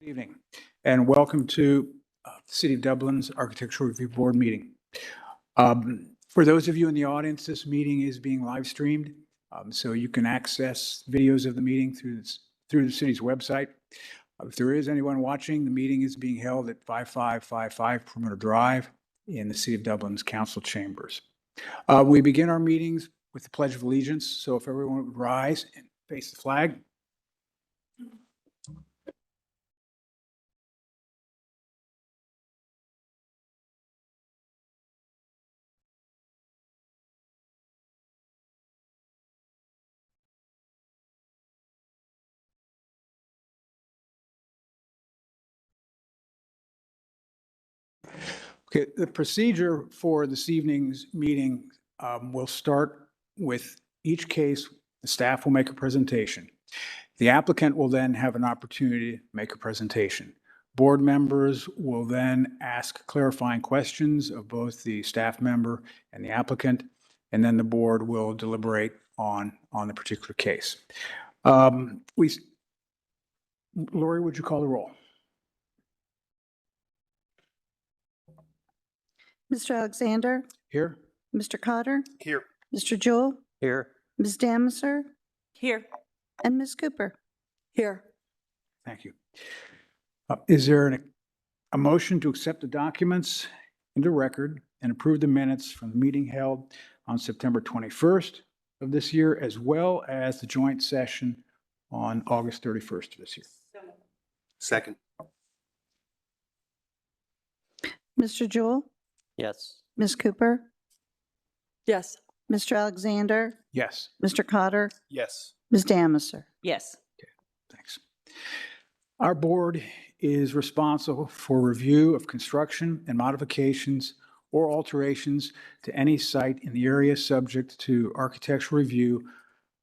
Good evening, and welcome to the City of Dublin's Architectural Review Board meeting. For those of you in the audience, this meeting is being live streamed, so you can access videos of the meeting through the city's website. If there is anyone watching, the meeting is being held at 5555 Perimeter Drive in the City of Dublin's council chambers. We begin our meetings with the Pledge of Allegiance, so if everyone would rise and face the flag. Okay, the procedure for this evening's meeting will start with each case. The staff will make a presentation. The applicant will then have an opportunity to make a presentation. Board members will then ask clarifying questions of both the staff member and the applicant, and then the board will deliberate on the particular case. Lori, would you call the roll? Mr. Alexander? Here. Mr. Cotter? Here. Mr. Jewell? Here. Ms. Damiser? Here. And Ms. Cooper? Here. Thank you. Is there a motion to accept the documents into record and approve the minutes from the meeting held on September 21st of this year, as well as the joint session on August 31st of this year? Second. Mr. Jewell? Yes. Ms. Cooper? Yes. Mr. Alexander? Yes. Mr. Cotter? Yes. Ms. Damiser? Yes. Thanks. Our board is responsible for review of construction and modifications or alterations to any site in the area subject to architectural review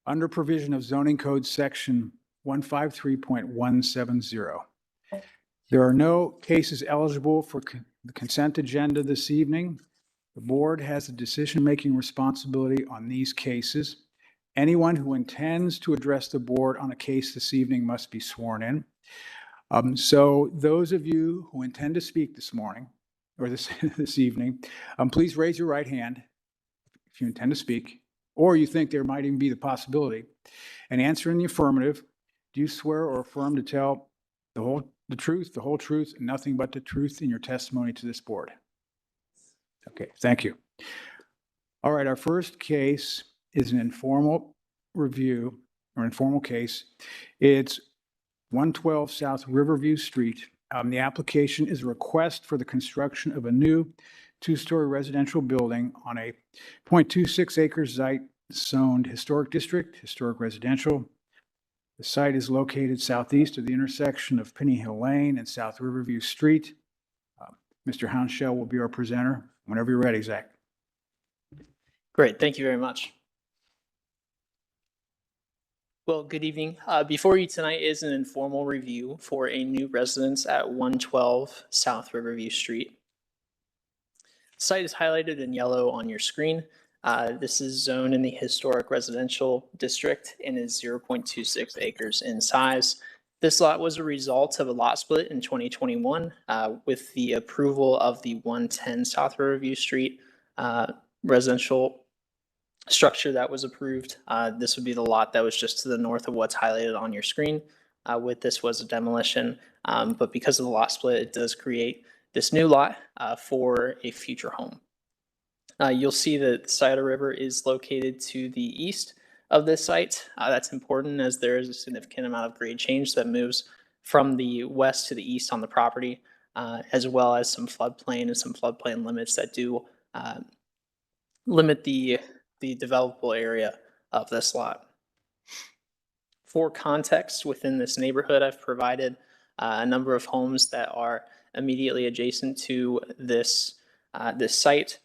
under provision of zoning code section 153.170. There are no cases eligible for the consent agenda this evening. The board has a decision-making responsibility on these cases. Anyone who intends to address the board on a case this evening must be sworn in. So those of you who intend to speak this morning or this evening, please raise your right hand if you intend to speak, or you think there might even be the possibility, and answer in the affirmative. Do you swear or affirm to tell the truth, the whole truth, and nothing but the truth in your testimony to this board? Okay, thank you. All right, our first case is an informal review or informal case. It's 112 South Riverview Street. The application is a request for the construction of a new two-story residential building on a 0.26 acre site zoned historic district, historic residential. The site is located southeast of the intersection of Penny Hill Lane and South Riverview Street. Mr. Hounshell will be our presenter. Whenever you're ready, Zach. Great, thank you very much. Well, good evening. Before you tonight is an informal review for a new residence at 112 South Riverview Street. The site is highlighted in yellow on your screen. This is zoned in the historic residential district and is 0.26 acres in size. This lot was a result of a lot split in 2021 with the approval of the 110 South Riverview Street residential structure that was approved. This would be the lot that was just to the north of what's highlighted on your screen. With this was a demolition, but because of the lot split, it does create this new lot for a future home. You'll see that the Scioto River is located to the east of this site. That's important as there is a significant amount of grade change that moves from the west to the east on the property, as well as some floodplain and some floodplain limits that do limit the developable area of this lot. For context, within this neighborhood, I've provided a number of homes that are immediately adjacent to this site.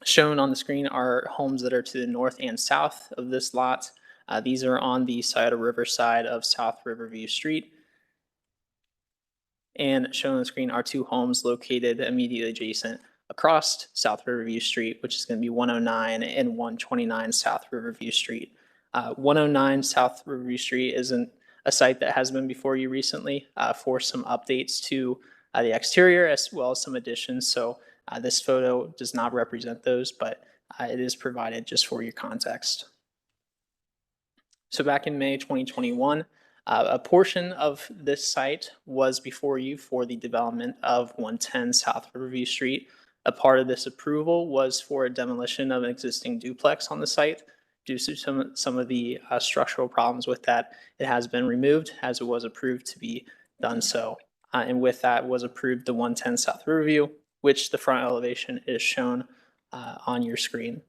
Shown on the screen are homes that are to the north and south of this lot. These are on the Scioto River side of South Riverview Street. And shown on the screen are two homes located immediately adjacent across South Riverview Street, which is going to be 109 and 129 South Riverview Street. 109 South Riverview Street isn't a site that has been before you recently for some updates to the exterior as well as some additions. So this photo does not represent those, but it is provided just for your context. So back in May 2021, a portion of this site was before you for the development of 110 South Riverview Street. A part of this approval was for a demolition of an existing duplex on the site. Due to some of the structural problems with that, it has been removed as it was approved to be done so. And with that was approved the 110 South Riverview, which the front elevation is shown on your screen.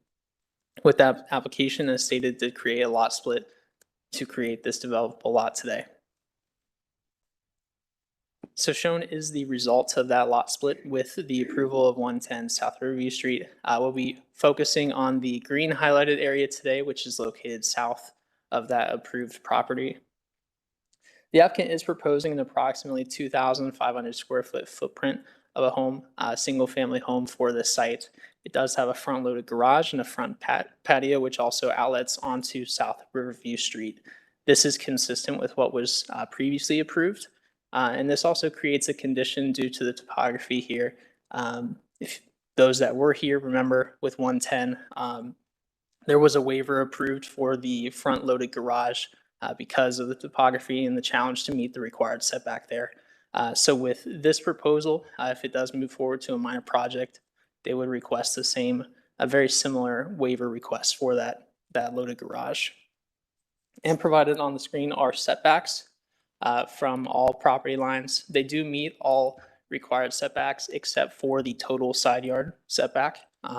With that application, as stated, to create a lot split to create this developable lot today. So shown is the results of that lot split with the approval of 110 South Riverview Street. We'll be focusing on the green highlighted area today, which is located south of that approved property. The applicant is proposing an approximately 2,500 square foot footprint of a home, a single family home for this site. It does have a front loaded garage and a front patio, which also outlets onto South Riverview Street. This is consistent with what was previously approved. And this also creates a condition due to the topography here. If those that were here remember with 110, there was a waiver approved for the front loaded garage because of the topography and the challenge to meet the required setback there. So with this proposal, if it does move forward to a minor project, they would request the same, a very similar waiver request for that loaded garage. And provided on the screen are setbacks from all property lines. They do meet all required setbacks except for the total side yard setback.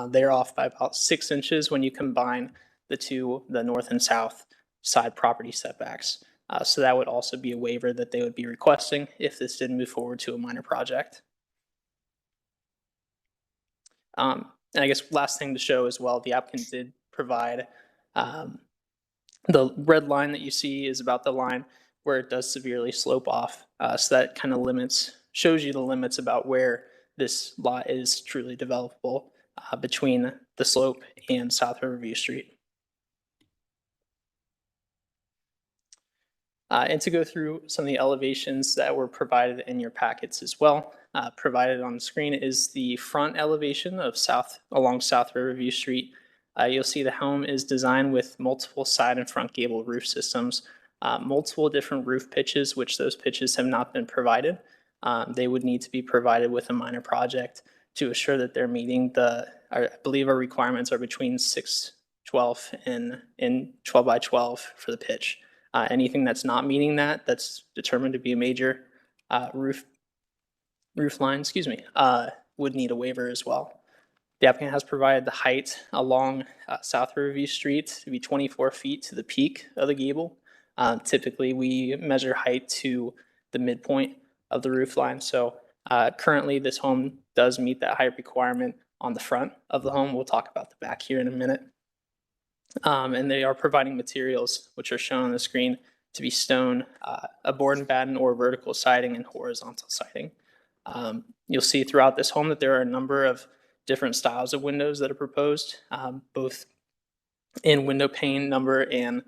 They're off by about 6 inches when you combine the north and south side property setbacks. So that would also be a waiver that they would be requesting if this did move forward to a minor project. And I guess last thing to show as well, the applicant did provide the red line that you see is about the line where it does severely slope off. So that kind of shows you the limits about where this lot is truly developable between the slope and South Riverview Street. And to go through some of the elevations that were provided in your packets as well. Provided on the screen is the front elevation of along South Riverview Street. You'll see the home is designed with multiple side and front gable roof systems, multiple different roof pitches, which those pitches have not been provided. They would need to be provided with a minor project to assure that they're meeting I believe our requirements are between 612 and 12 by 12 for the pitch. Anything that's not meeting that's determined to be a major roof line, would need a waiver as well. The applicant has provided the height along South Riverview Street to be 24 feet to the peak of the gable. Typically, we measure height to the midpoint of the roof line. So currently, this home does meet that height requirement on the front of the home. We'll talk about the back here in a minute. And they are providing materials, which are shown on the screen, to be stone, a board and batten or vertical siding and horizontal siding. You'll see throughout this home that there are a number of different styles of windows that are proposed, both in window pane number and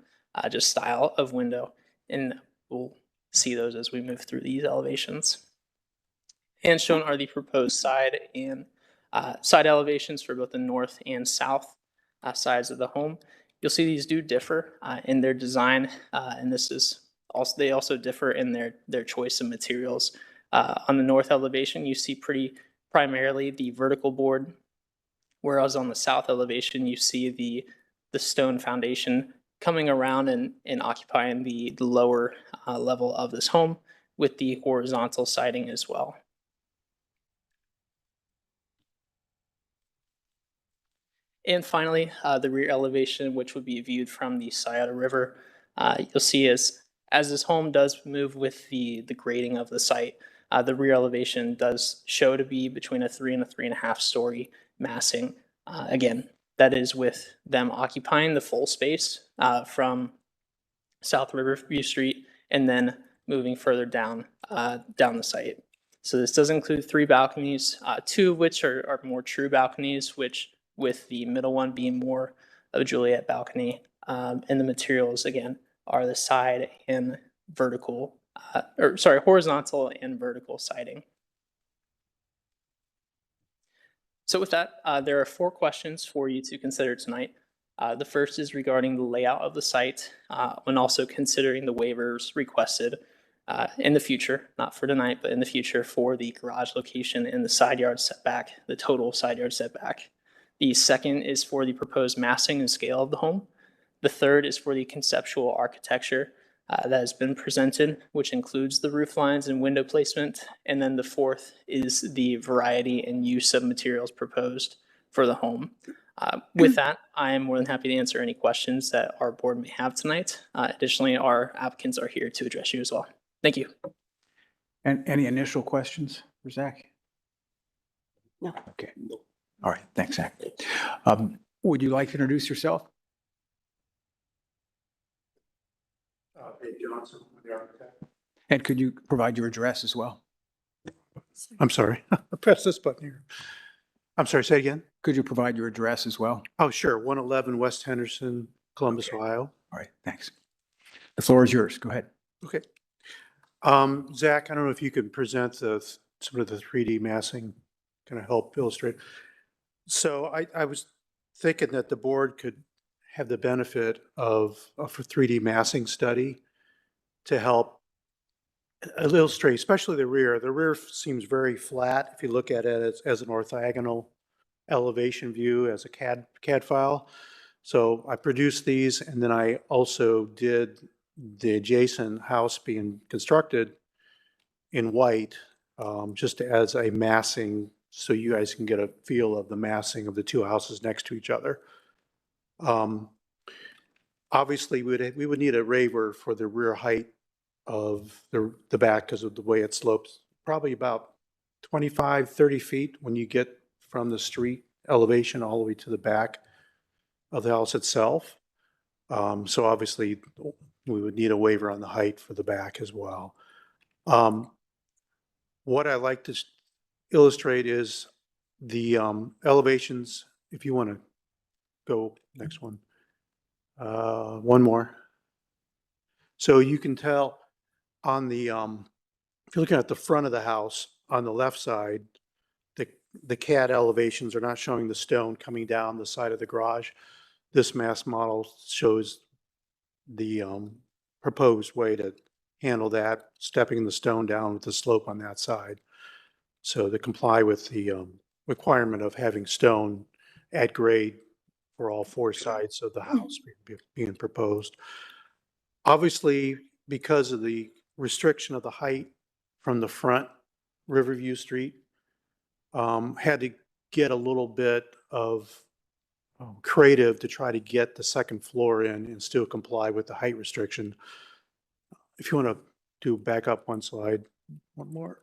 just style of window. And we'll see those as we move through these elevations. And shown are the proposed side elevations for both the north and south sides of the home. You'll see these do differ in their design, and they also differ in their choice of materials. On the north elevation, you see primarily the vertical board, whereas on the south elevation, you see the stone foundation coming around and occupying the lower level of this home with the horizontal siding as well. And finally, the rear elevation, which would be viewed from the Scioto River. You'll see as this home does move with the grading of the site, the rear elevation does show to be between a 3 and a 3.5 story massing. Again, that is with them occupying the full space from South Riverview Street and then moving further down the site. So this does include 3 balconies, 2 of which are more true balconies, which with the middle one being more of a Juliet balcony. And the materials, again, are the side and horizontal and vertical siding. So with that, there are 4 questions for you to consider tonight. The first is regarding the layout of the site and also considering the waivers requested in the future, not for tonight, but in the future for the garage location and the side yard setback, the total side yard setback. The second is for the proposed massing and scale of the home. The third is for the conceptual architecture that has been presented, which includes the roof lines and window placement. And then the fourth is the variety and use of materials proposed for the home. With that, I am more than happy to answer any questions that our board may have tonight. Additionally, our applicants are here to address you as well. Thank you. And any initial questions for Zach? No. Okay. All right. Thanks, Zach. Would you like to introduce yourself? Dave Johnson, the architect. And could you provide your address as well? I'm sorry, I pressed this button here. I'm sorry, say it again. Could you provide your address as well? Oh, sure, 111 West Henderson, Columbus, Ohio. All right. Thanks. The floor is yours. Go ahead. Okay. Zach, I don't know if you could present some of the 3D massing, kind of help illustrate. So I was thinking that the board could have the benefit of a 3D massing study to help illustrate, especially the rear. The rear seems very flat if you look at it as an orthogonal elevation view as a CAD file. So I produced these, and then I also did the adjacent house being constructed in white, just as a massing, so you guys can get a feel of the massing of the 2 houses next to each other. Obviously, we would need a waiver for the rear height of the back because of the way it slopes, probably about 25, 30 feet when you get from the street elevation all the way to the back of the house itself. So obviously, we would need a waiver on the height for the back as well. What I like to illustrate is the elevations. If you want to go next one. One more. So you can tell on the, if you're looking at the front of the house on the left side, the CAD elevations are not showing the stone coming down the side of the garage. This mass model shows the proposed way to handle that, stepping the stone down with the slope on that side. So to comply with the requirement of having stone at grade for all 4 sides of the house being proposed. Obviously, because of the restriction of the height from the front Riverview Street, had to get a little bit of creative to try to get the second floor in and still comply with the height restriction. If you want to do back up one slide, one more.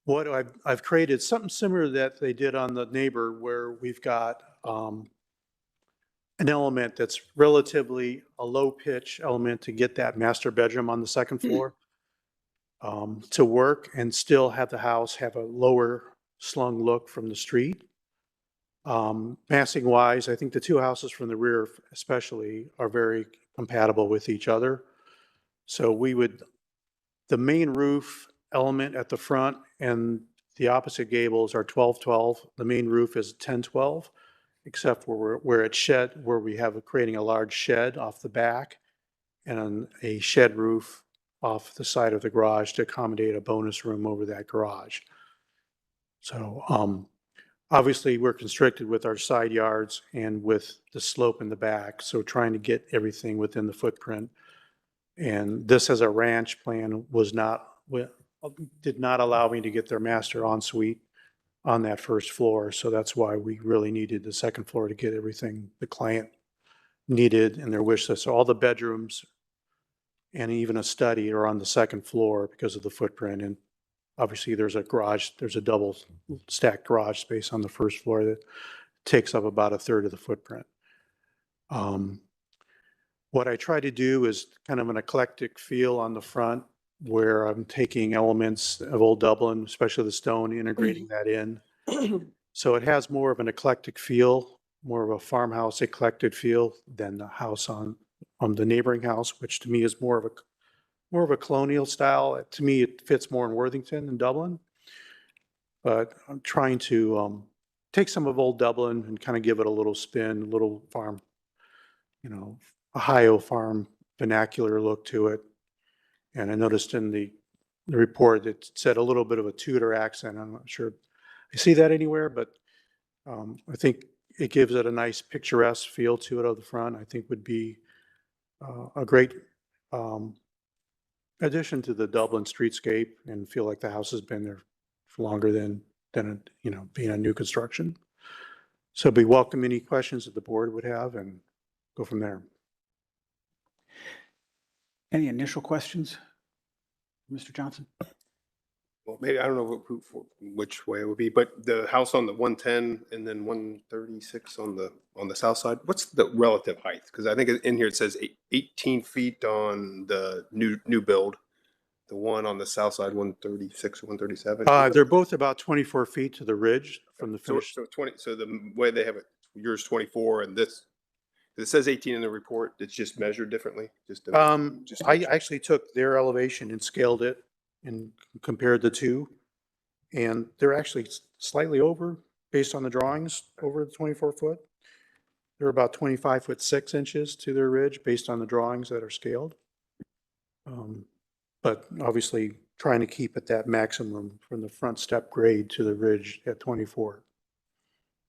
What I've created something similar that they did on the neighbor, where we've got an element that's relatively a low pitch element to get that master bedroom on the second floor to work and still have the house have a lower slung look from the street. Massing wise, I think the 2 houses from the rear especially are very compatible with each other. So the main roof element at the front and the opposite gables are 12-12. The main roof is 10-12. Except where it's shed, where we have creating a large shed off the back and a shed roof off the side of the garage to accommodate a bonus room over that garage. So obviously we're constricted with our side yards and with the slope in the back. So trying to get everything within the footprint. And this as a ranch plan did not allow me to get their master ensuite on that first floor. So that's why we really needed the second floor to get everything the client needed in their wish list. So all the bedrooms and even a study are on the second floor because of the footprint. And obviously there's a double stacked garage space on the first floor that takes up about 1/3 of the footprint. What I try to do is kind of an eclectic feel on the front, where I'm taking elements of Old Dublin, especially the stone, integrating that in. So it has more of an eclectic feel, more of a farmhouse eclectic feel than the house on the neighboring house, which to me is more of more of a colonial style. To me, it fits more in Worthington than Dublin. But I'm trying to take some of old Dublin and kind of give it a little spin, a little farm, Ohio farm vernacular look to it. And I noticed in the report, it said a little bit of a Tudor accent. I'm not sure I see that anywhere, but I think it gives it a nice picturesque feel to it on the front. I think would be a great addition to the Dublin streetscape, and feel like the house has been there for longer than being a new construction. So we welcome any questions that the board would have and go from there. Any initial questions? Mr. Johnson? Well, maybe, I don't know which way it would be, but the house on the 110 and then 136 on the south side, what's the relative height? Because I think in here it says 18 feet on the new build. The one on the south side, 136 or 137. They're both about 24 feet to the ridge from the So, finished. so 20. So the way they have it, yours 24, and this. It says 18 in the report. It's just measured differently. I actually took their elevation and scaled it and compared the two, and they're actually slightly over, based on the drawings, over the 24-foot. They're about 25'6" to their ridge based on the drawings that are scaled. But obviously trying to keep at that maximum from the front step grade to the ridge at 24.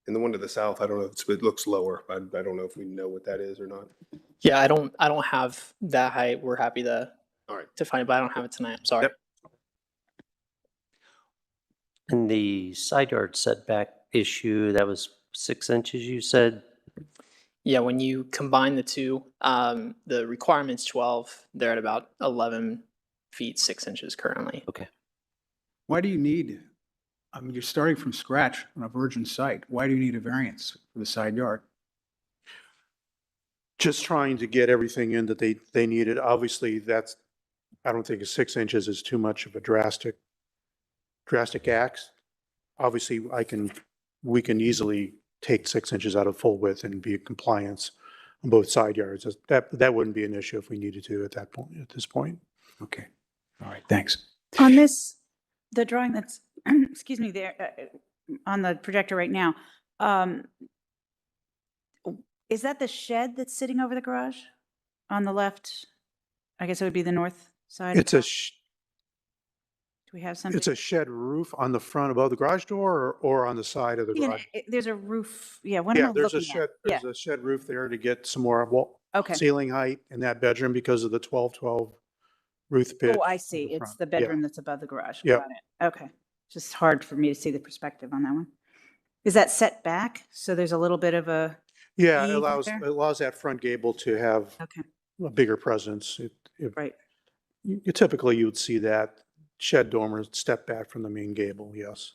And the one to the south, I don't know. It looks lower. I don't know if we know what that is or not. Yeah, I don't have that height. We're happy to All right. to find it, but I don't have it tonight. I'm sorry. Yep. And the side yard setback issue, that was 6 inches, you said? Yeah, when you combine the two, the requirement's 12. They're at about 11 feet 6 inches currently. Okay. Why do you need, you're starting from scratch on a virgin site. Why do you need a variance for the side yard? Just trying to get everything in that they needed. Obviously, I don't think 6 inches is too much of a drastic axe. Obviously, we can easily take 6 inches out of full width and be in compliance on both side yards. That wouldn't be an issue if we needed to at this point. Okay. All right, thanks. On this, the drawing that's, excuse me, there, on the projector right now, is that the shed that's sitting over the garage on the left? I guess it would be the north side. It's of a the house? Do we have something? It's a shed roof on the front above the garage door, or on the side of the Yeah, garage? there's a roof. Yeah, what am I Yeah, there's a looking shed, at? Yeah, there's a shed roof there to get some more okay. ceiling height in that bedroom because of the 12-12 roof pitch. Oh, I on see. the It's front. the Yeah. bedroom that's above the garage. Yeah. Got it. Okay. Just hard for me to see the perspective on that one. Is that set back? So there's a little bit of a, Yeah, it eave allows there? that front gable to have okay, a bigger presence. right. Typically you would see that shed dormer step back from the main gable, yes.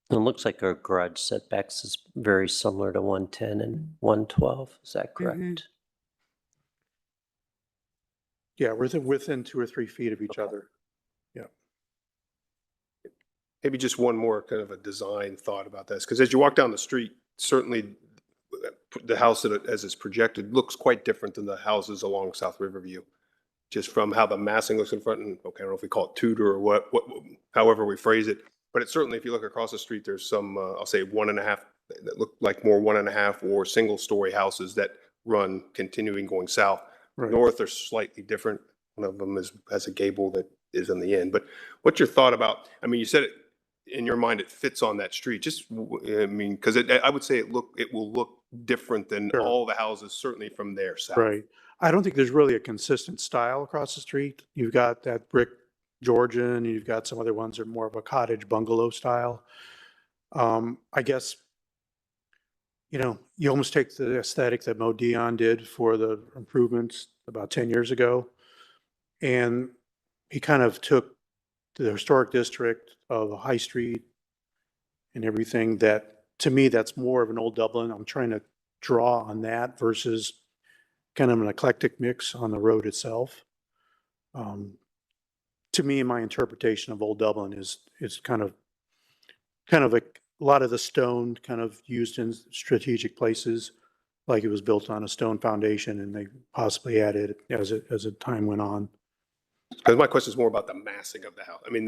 It looks like our garage setbacks is very similar to 110 and 112. Is that correct? Mhm. Yeah, we're within 2 or 3 feet of each other. Maybe just one more kind of a design thought about this, because as you walk down the street, certainly the house as it's projected looks quite different than the houses along South Riverview, just from how the massing looks in front. And okay, I don't know if we call it Tudor or what, however we phrase it, but it's certainly, if you look across the street, there's some, I'll say 1.5 that look like more 1.5 or single story houses that run continuing going south. Right. North are slightly different. One of them has a gable that is in the end. But what's your thought about, I mean, you said it, in your mind, it fits on that street. Just, I mean, because I would say it will look different than Sure. all the houses, certainly from there south. Right. I don't think there's really a consistent style across the street. You've got that brick Georgian, and you've got some other ones that are more of a cottage bungalow style. I guess, you almost take the aesthetic that Mo Dion did for the improvements about 10 years ago, and he kind of took the historic district of the High Street and everything that, to me, that's more of an old Dublin. I'm trying to draw on that versus kind of an eclectic mix on the road itself. To me, my interpretation of Old Dublin is kind of a lot of the stone kind of used in strategic places, like it was built on a stone foundation and they possibly added as time went on. Because my question is more about the massing of the house. I mean,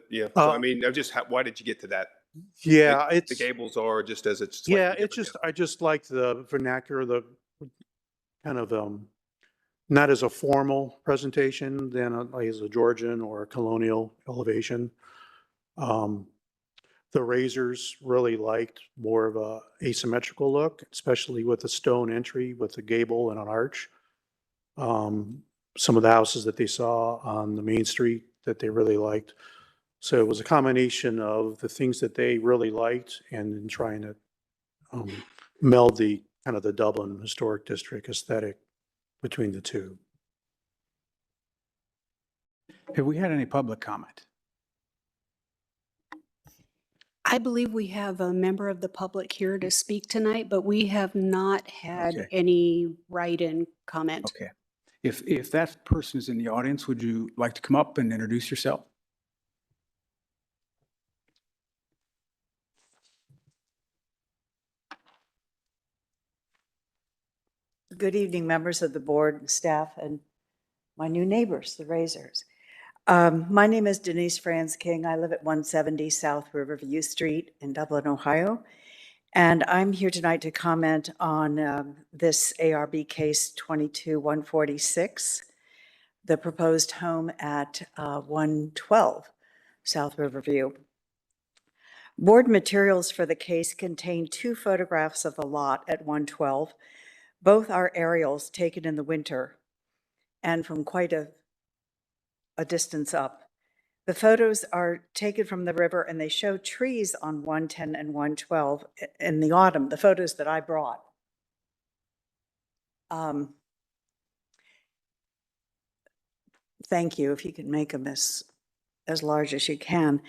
yeah, so I Uh, mean, I'm just, why did you get to that? Yeah, Like, it's, the gables are just as it's. slightly yeah, different it's just, now. I just like the vernacular, the kind of, not as a formal presentation than like as a Georgian or a colonial elevation. The Razors really liked more of a asymmetrical look, especially with a stone entry with a gable and an arch. Some of the houses that they saw on the main street that they really liked. So it was a combination of the things that they really liked and then trying to meld the kind of the Dublin Historic District aesthetic between the two. Have we had any public comment? I believe we have a member of the public here to speak tonight, but we have not had Okay. any write-in comment. Okay. If that person is in the audience, would you like to come up and introduce yourself? Good evening, members of the board and staff and my new neighbors, the Razors. My name is Denise Franz King. I live at 170 South Riverview Street in Dublin, Ohio. And I'm here tonight to comment on this ARB case 22-146, the proposed home at 112 South Riverview. Board materials for the case contain 2 photographs of the lot at 112. Both are aerials taken in the winter and from quite a distance up. The photos are taken from the river and they show trees on 110 and 112 in the autumn, the photos that I brought. Thank you, if you can make them as large as you can.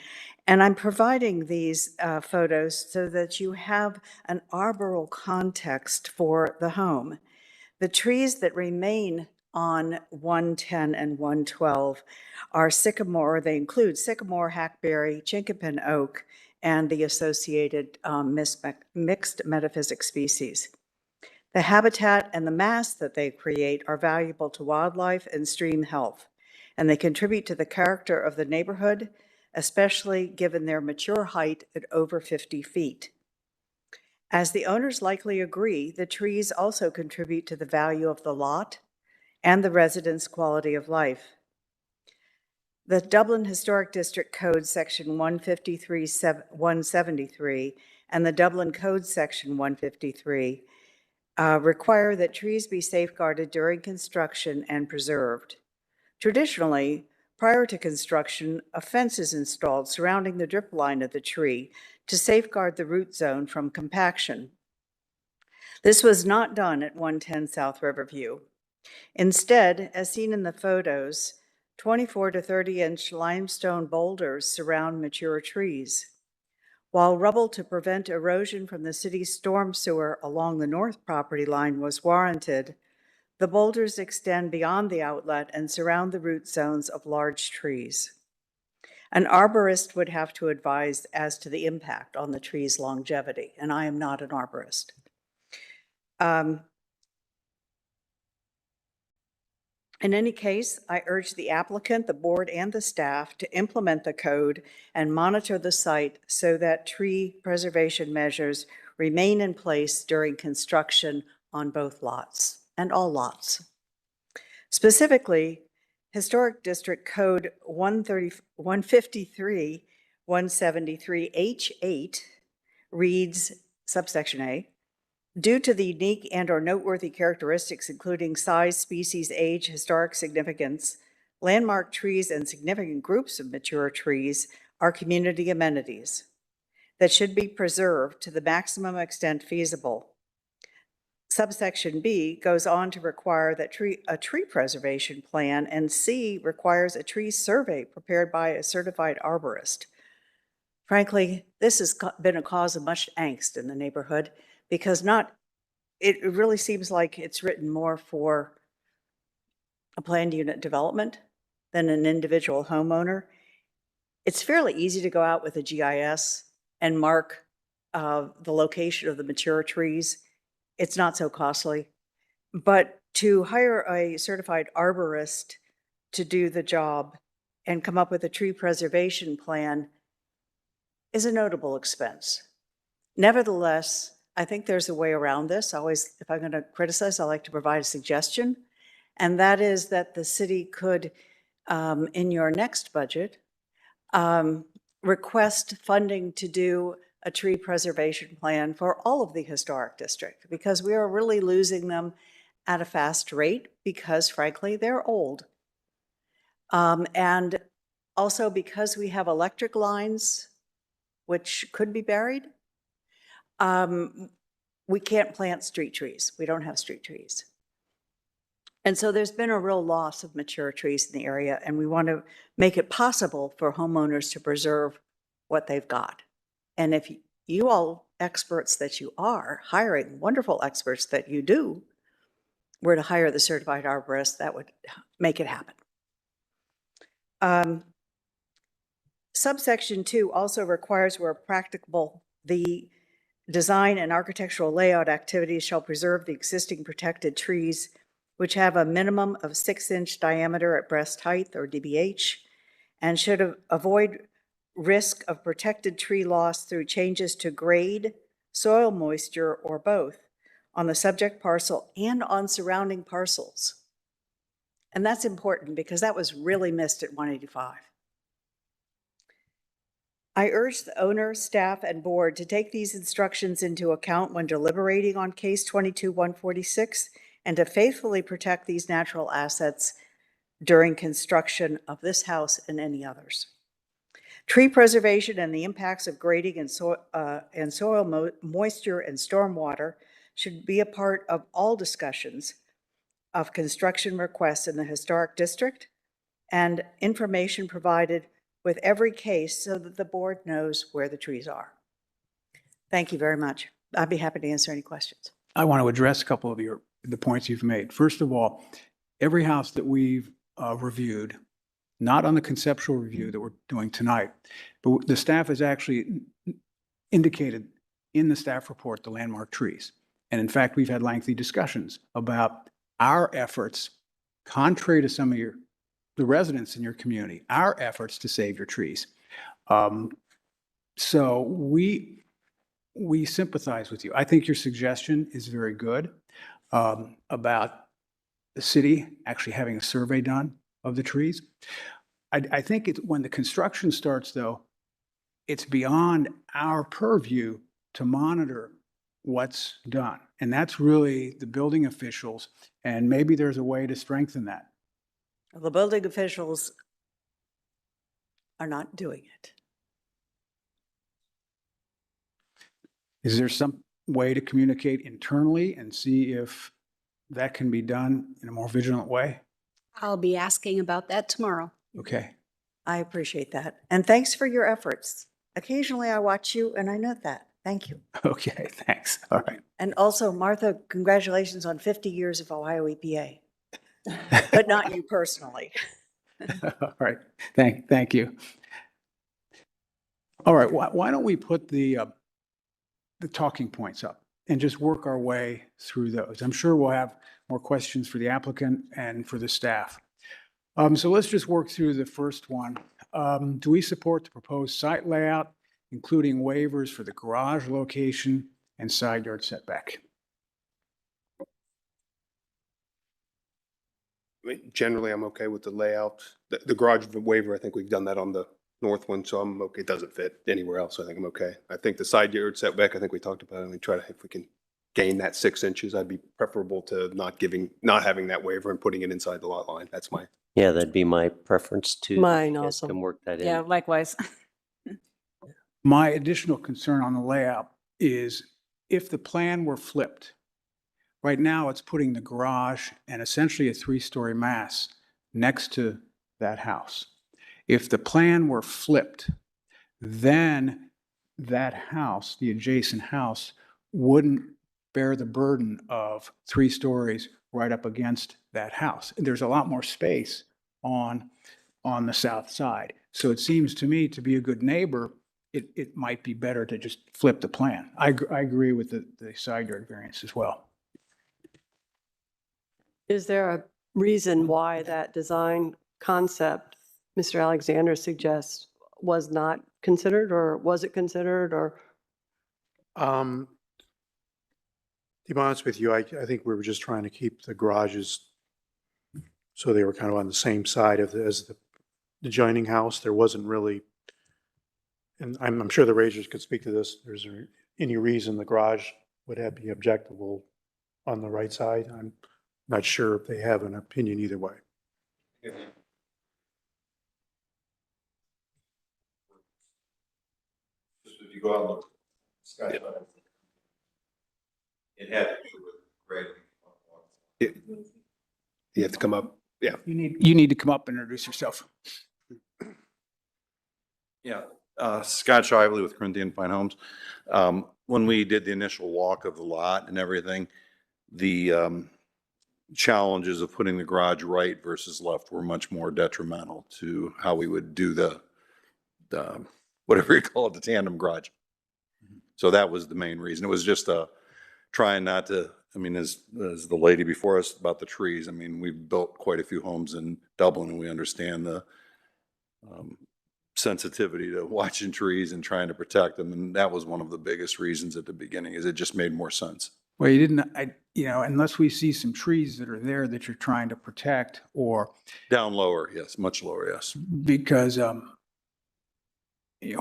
And I'm providing these photos so that you have an arboreal context for the home. The trees that remain on 110 and 112 are sycamore. They include sycamore, hackberry, chinkapin oak, and the associated mixed metaphysic species. The habitat and the mass that they create are valuable to wildlife and stream health, and they contribute to the character of the neighborhood, especially given their mature height at over 50 feet. As the owners likely agree, the trees also contribute to the value of the lot and the residents' quality of life. The Dublin Historic District Code Section 153-173 and the Dublin Code Section 153 require that trees be safeguarded during construction and preserved. Traditionally, prior to construction, a fence is installed surrounding the drip line of the tree to safeguard the root zone from compaction. This was not done at 110 South Riverview. Instead, as seen in the photos, 24 to 30-inch limestone boulders surround mature trees. While rubble to prevent erosion from the city's storm sewer along the north property line was warranted, the boulders extend beyond the outlet and surround the root zones of large trees. An arborist would have to advise as to the impact on the tree's longevity, and I am not an arborist. In any case, I urge the applicant, the board, and the staff to implement the code and monitor the site so that tree preservation measures remain in place during construction on both lots and all lots. Specifically, Historic District Code 153-173H8 reads, subsection A, due to the unique and/or noteworthy characteristics, including size, species, age, historic significance, landmark trees, and significant groups of mature trees are community amenities that should be preserved to the maximum extent feasible. Subsection B goes on to require that a tree preservation plan, and C requires a tree survey prepared by a certified arborist. Frankly, this has been a cause of much angst in the neighborhood because it really seems like it's written more for a planned unit development than an individual homeowner. It's fairly easy to go out with a GIS and mark the location of the mature trees it's not so costly. But to hire a certified arborist to do the job and come up with a tree preservation plan is a notable expense. Nevertheless, I think there's a way around this. Always, if I'm going to criticize, I like to provide a suggestion. And that is that the city could, in your next budget, request funding to do a tree preservation plan for all of the historic district, because we are really losing them at a fast rate because frankly, they're old. And also because we have electric lines, which could be buried, we can't plant street trees. We don't have street trees. And so there's been a real loss of mature trees in the area, and we want to make it possible for homeowners to preserve what they've got. And if you all experts that you are hiring, wonderful experts that you do, were to hire the certified arborist, that would make it happen. Subsection 2 also requires, where practicable, the design and architectural layout activities shall preserve the existing protected trees, which have a minimum of 6-inch diameter at breast height, or DBH, and should avoid risk of protected tree loss through changes to grade, soil moisture, or both on the subject parcel and on surrounding parcels. And that's important because that was really missed at 185. I urge the owner, staff, and board to take these instructions into account when deliberating on case 22-146 and to faithfully protect these natural assets during construction of this house and any others. Tree preservation and the impacts of grading and soil moisture and stormwater should be a part of all discussions of construction requests in the historic district, and information provided with every case so that the board knows where the trees are. Thank you very much. I'd be happy to answer any questions. I want to address a couple of the points you've made. First of all, every house that we've reviewed, not on the conceptual review that we're doing tonight, but the staff has actually indicated in the staff report the landmark trees. And in fact, we've had lengthy discussions about our efforts, contrary to some of the residents in your community, our efforts to save your trees. So we sympathize with you. I think your suggestion is very good about the city actually having a survey done of the trees. I think when the construction starts, though, it's beyond our purview to monitor what's done. And that's really the building officials, and maybe there's a way to strengthen that. The building officials are not doing it. Is there some way to communicate internally and see if that can be done in a more vigilant way? I'll be asking about that tomorrow. Okay. I appreciate that. And thanks for your efforts. Occasionally I watch you and I note that. Thank you. Okay, thanks. All right. And also, Martha, congratulations on 50 years of Ohio EPA, but not you personally. All right. Thank you. All right. Why don't we put the talking points up and just work our way through those? I'm sure we'll have more questions for the applicant and for the staff. So let's just work through the first one. Do we support the proposed site layout, including waivers for the garage location and side yard setback? I mean, generally, I'm okay with the layout. The garage waiver, I think we've done that on the north one, so I'm okay. It doesn't fit anywhere else. I think I'm okay. I think the side yard setback, I think we talked about it. We try to, if we can gain that 6 inches, I'd be preferable to not having that waiver and putting it inside the lot line. That's my. Yeah, that'd be my preference too. Mine You guys also. Can work that in. Yeah, likewise. My additional concern on the layout is if the plan were flipped. Right now, it's putting the garage and essentially a 3-story mass next to that house. If the plan were flipped, then that house, the adjacent house, wouldn't bear the burden of 3 stories right up against that house. There's a lot more space on the south side. So it seems to me to be a good neighbor it might be better to just flip the plan. I agree with the side yard variance as well. Is there a reason why that design concept Mr. Alexander suggests was not considered, or was it considered, or? To be honest with you, I think we were just trying to keep the garages so they were kind of on the same side as the adjoining house. There wasn't really, and I'm sure the Razors could speak to this, there's any reason the garage would have be objectable on the right side. I'm not sure if they have an opinion either way. Just if you go out and look, Scott, it had to do with grading. You have to come up. Yeah. You need to come up and introduce yourself. Yeah, Scott Shively with Corinthian Fine Homes. When we did the initial walk of the lot and everything, the challenges of putting the garage right versus left were much more detrimental to how we would do the whatever you call it, the tandem garage. So that was the main reason. It was just trying not to, I mean, as the lady before us about the trees, I mean, we've built quite a few homes in Dublin and we understand the sensitivity to watching trees and trying to protect them. And that was one of the biggest reasons at the beginning, is it just made more sense. Well, you didn't, unless we see some trees that are there that you're trying to protect, or Down lower, yes, much lower, yes. because,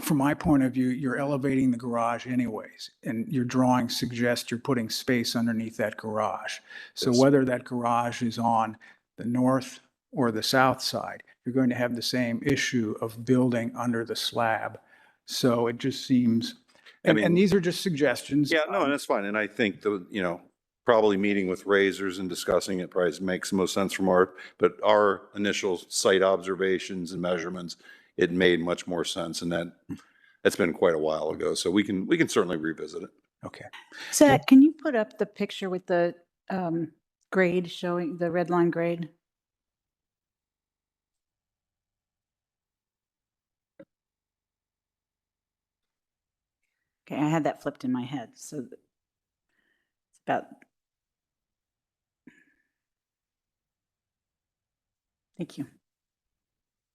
from my point of view, you're elevating the garage anyways, and your drawing suggests you're putting space underneath that garage. So Yes. whether that garage is on the north or the south side, you're going to have the same issue of building under the slab. So it just seems, and mean- these are just suggestions. Yeah, no, and that's fine. And I think probably meeting with Razors and discussing it probably makes the most sense from but our initial site observations and measurements, it made much more sense. And that's been quite a while ago. So we can certainly revisit it. Okay. Zach, can you put up the picture with the grade showing the red line grade? Okay, I had that flipped in my head, so it's about. Thank you.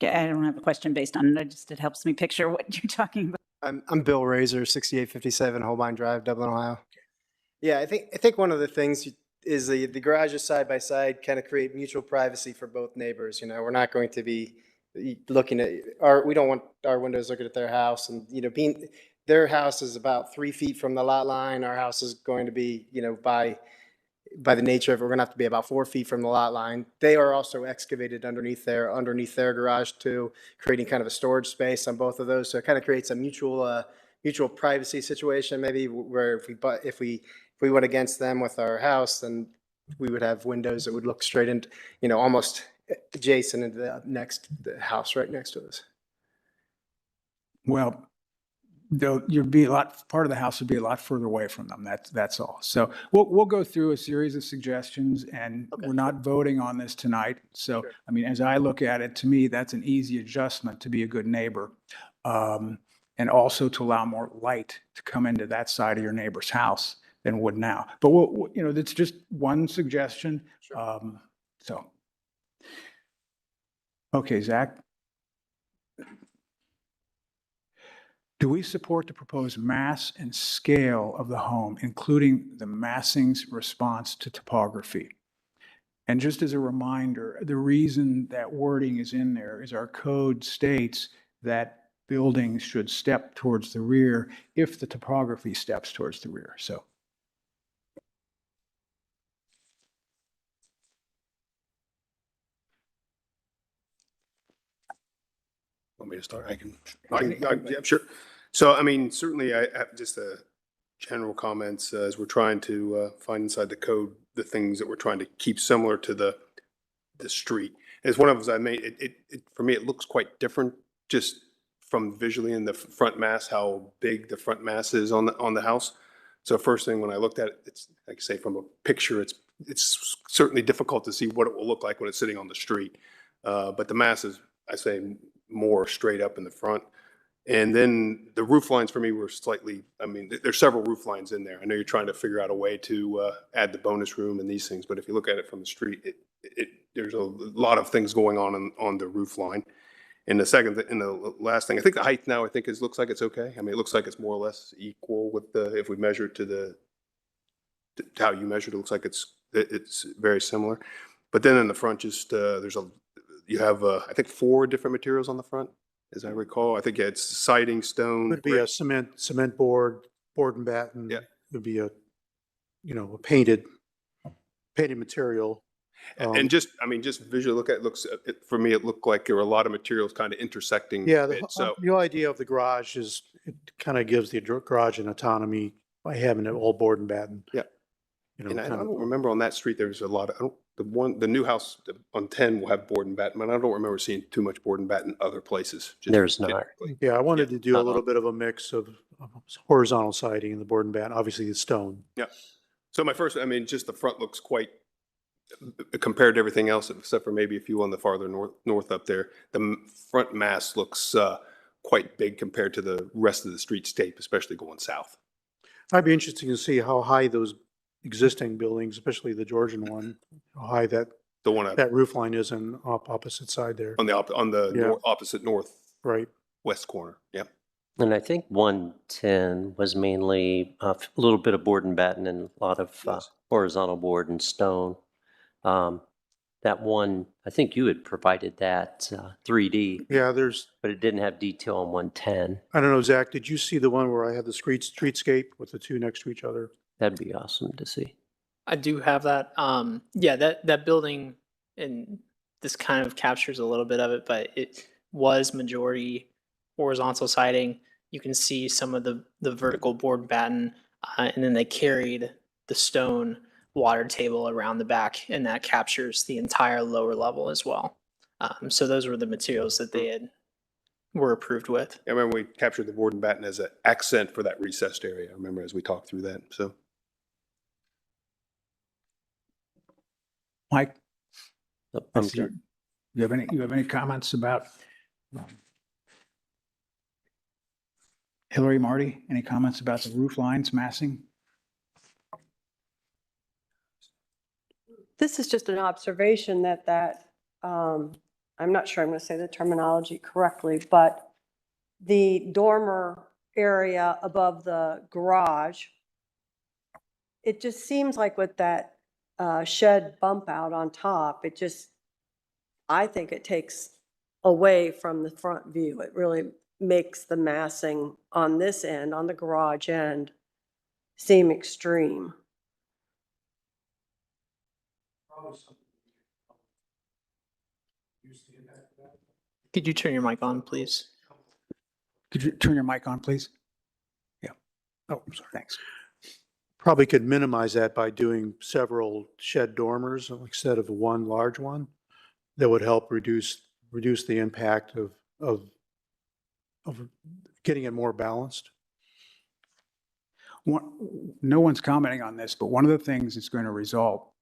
Yeah, I don't have a question based on it. It helps me picture what you're talking about. I'm Bill Razor, 6857 Holbein Drive, Dublin, Ohio. Yeah, I think one of the things is the garages side by side kind of create mutual privacy for both neighbors. We're not going to be looking at we don't want our windows looking at their house, and their house is about 3 feet from the lot line. Our house is going to be, by the nature of it, we're going to have to be about 4 feet from the lot line. They are also excavated underneath their garage too, creating kind of a storage space on both of those. So it kind of creates a mutual privacy situation, maybe, where if we went against them with our house, then we would have windows that would look straight into, almost adjacent into the house right next to us. Well, though part of the house would be a lot further away from them. That's all. So we'll go through a series of suggestions, and Okay. we're not voting on this tonight. So, Sure. I mean, as I look at it, to me, that's an easy adjustment to be a good neighbor. And also to allow more light to come into that side of your neighbor's house than would now. But that's just one suggestion. So. Okay, Zach. Do we support the proposed mass and scale of the home, including the massing's response to topography? And just as a reminder, the reason that wording is in there is our code states that buildings should step towards the rear if the topography steps towards the rear. So. Want me to start? Yeah, sure. So, I mean, certainly I have just general comments as we're trying to find inside the code the things that we're trying to keep similar to the street. As one of those I made, it for me, it looks quite different just from visually in the front mass, how big the front mass is on the house. So first thing when I looked at it, it's like I say from a picture, it's certainly difficult to see what it will look like when it's sitting on the street. But the mass is, I say, more straight up in the front. And then the roof lines for me were slightly, I mean, there's several roof lines in there. I know you're trying to figure out a way to add the bonus room and these things, but if you look at it from the street, there's a lot of things going on the roof line. And the last thing, I think the height now, looks like it's okay. I mean, it looks like it's more or less equal with if we measure it to how you measured it, looks like it's very similar. But then in the front, just, you have, I think 4 different materials on the front, as I recall. I think it's siding, stone. Would be a cement board and batten. Yeah. Would be a painted material. And just visually look at it, for me, it looked like there were a lot of materials kind of intersecting. Yeah, a bit. So the idea of the garage is it kind of gives the garage an autonomy by having it all board and batten. Yeah. And I kind of- don't remember on that street, there was a lot of, the new house on 10 will have board and batten, but I don't remember seeing too much board and batten other places. There's not. generically. Yeah, I wanted to do a not little on- bit of a mix of horizontal siding and the board and batten, obviously the stone. Yeah. So just the front looks quite, compared to everything else, except for maybe a few on the farther north up there, the front mass looks quite big compared to the rest of the streetscape, especially going south. I'd be interested to see how high those existing buildings, especially the Georgian one, how high that The one that roof line is on opposite side there. on the Yeah. opposite northwest Right. corner. Yeah. And I think 110 was mainly a little bit of board and batten and a lot of Yes. horizontal board and stone. That one, I think you had provided that 3D, Yeah, but it didn't have detail on 110. I don't know, Zach, did you see the one where I had the streetscape with the two next to each other? That'd be awesome to see. I do have that. Yeah, that building, and this kind of captures a little bit of it, but it was majority horizontal siding. You can see some of the vertical board batten, and then they carried the stone water table around the back, and that captures the entire lower level as well. So those were the materials that they were approved with. I remember we captured the board and batten as an accent for that recessed area. I remember as we talked through that. So Mike, I'm you have any comments about Hillary, Marty? Any comments about the roof lines massing? This is just an observation that I'm not sure I'm going to say the terminology correctly, but the dormer area above the garage, it just seems like with that shed bump out on top, I think it takes away from the front view. It really makes the massing on this end, on the garage end, seem extreme. Could you turn your mic on, please? Could you turn your mic on, please? Yeah. Oh, I'm sorry. Thanks. Probably could minimize that by doing several shed dormers instead of one large one. That would help reduce the impact of getting it more balanced. No one's commenting on this, but one of the things that's going to result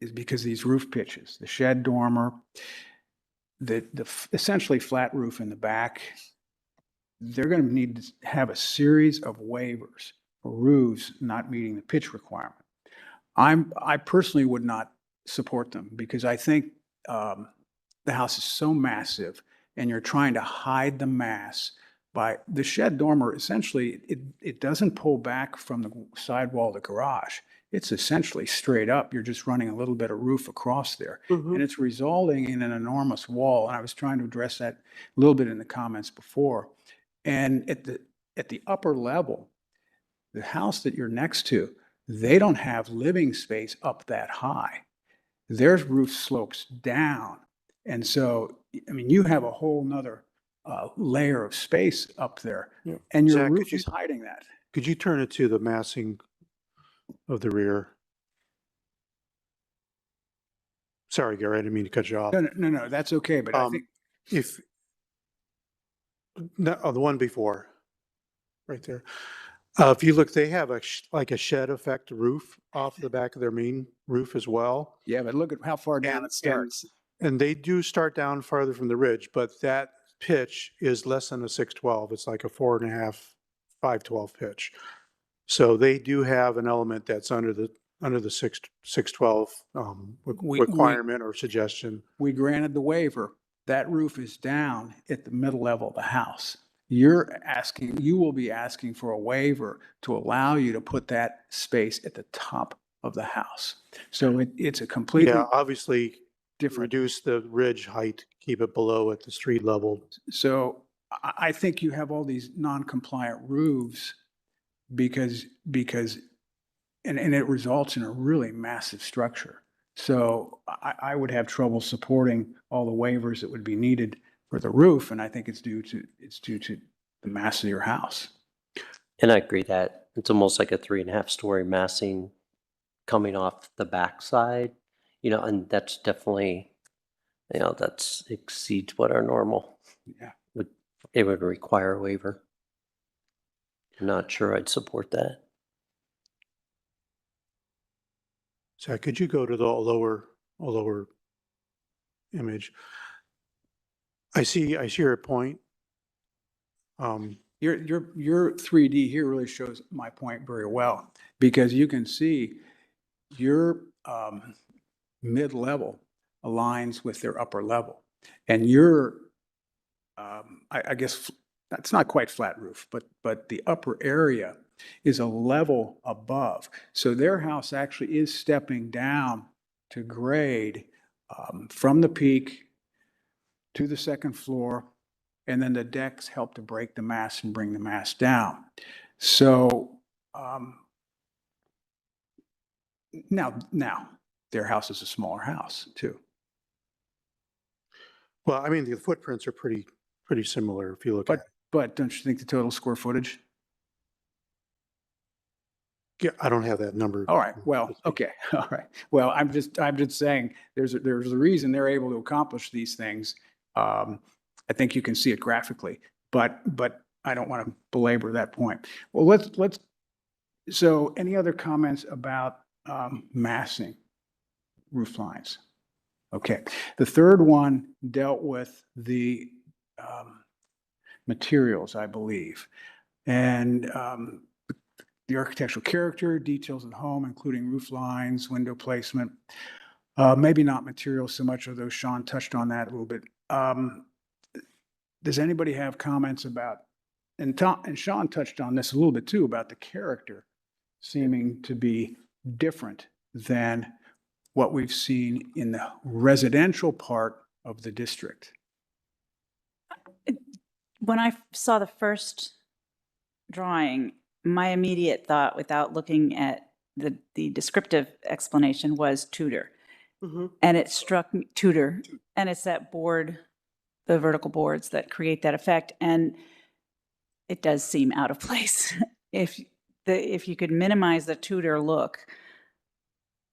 is because these roof pitches, the shed dormer, the essentially flat roof in the back, they're going to need to have a series of waivers for roofs not meeting the pitch requirement. I personally would not support them because I think the house is so massive and you're trying to hide the mass by the shed dormer. Essentially, it doesn't pull back from the sidewall of the garage. It's essentially straight up. You're just running a little bit of roof across there. And it's resulting in an enormous wall. And I was trying to address that a little bit in the comments before. And at the upper level, the house that you're next to, they don't have living space up that high. Their roof slopes down. And so, I mean, you have a whole nother layer of space up there. Yeah. And your Zach, roof is hiding that. Could you turn it to the massing of the rear? Sorry, Gary, I didn't mean to cut you off. No, that's okay. But I think the one before, right there. If you look, they have like a shed effect roof off the back of their main roof as well. yeah, but look at how far down it starts. And they do start down farther from the ridge, but that pitch is less than a 612. It's like a 4.5, 512 pitch. So they do have an element that's under the 612 requirement or suggestion. We granted the waiver. That roof is down at the middle level of the house. You will be asking for a waiver to allow you to put that space at the top of the house. So it's a completely Yeah, obviously different. reduce the ridge height, keep it below at the street level. So I think you have all these non-compliant roofs because and it results in a really massive structure. So I would have trouble supporting all the waivers that would be needed for the roof, and I think it's due to the mass of your house. And I agree that it's almost like a 3.5-story massing coming off the backside, and that's definitely, that's exceeds what our normal Yeah. it would require a waiver. I'm not sure I'd support that. So could you go to the lower image? I see your point. Your 3D here really shows my point very well, because you can see your mid-level aligns with their upper level. And your, I guess, that's not quite flat roof, but the upper area is a level above. So their house actually is stepping down to grade from the peak to the second floor, and then the decks help to break the mass and bring the mass down. So now their house is a smaller house too. Well, I mean, the footprints are pretty similar if you look at it. But don't you think the total square footage? Yeah, I don't have that number. All right, well, okay, all right. Well, I'm just saying there's a reason they're able to accomplish these things. I think you can see it graphically, but I don't want to belabor that point. Well, so any other comments about massing roof lines? Okay, the third one dealt with the materials, I believe, and the architectural character, details of the home, including roof lines, window placement. Maybe not materials so much, although Sean touched on that a little bit. Does anybody have comments about, and Sean touched on this a little bit too, about the character seeming to be different than what we've seen in the residential part of the district? When I saw the first drawing, my immediate thought, without looking at the descriptive explanation, was Tudor. Mhm. And it struck me, Tudor, and it's that board, the vertical boards that create that effect. And it does seem out of place. If you could minimize the Tudor look,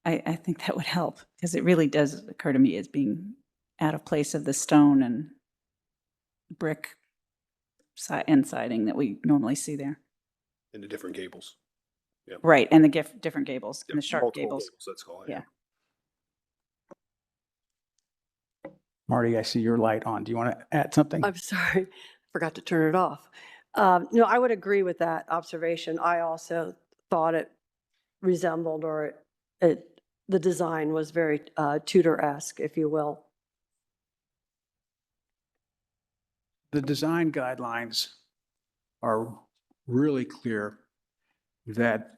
I think that would help, because it really does occur to me as being out of place of the stone and brick and siding that we normally see there. In the different gables. Yeah. Right, and the different gables, and the sharp Multiple gables. Let's call it. Yeah. Marty, I see your light on. Do you want to add something? I'm sorry, forgot to turn it off. No, I would agree with that observation. I also thought it resembled, or the design was very Tudor-esque, if you will. The design guidelines are really clear that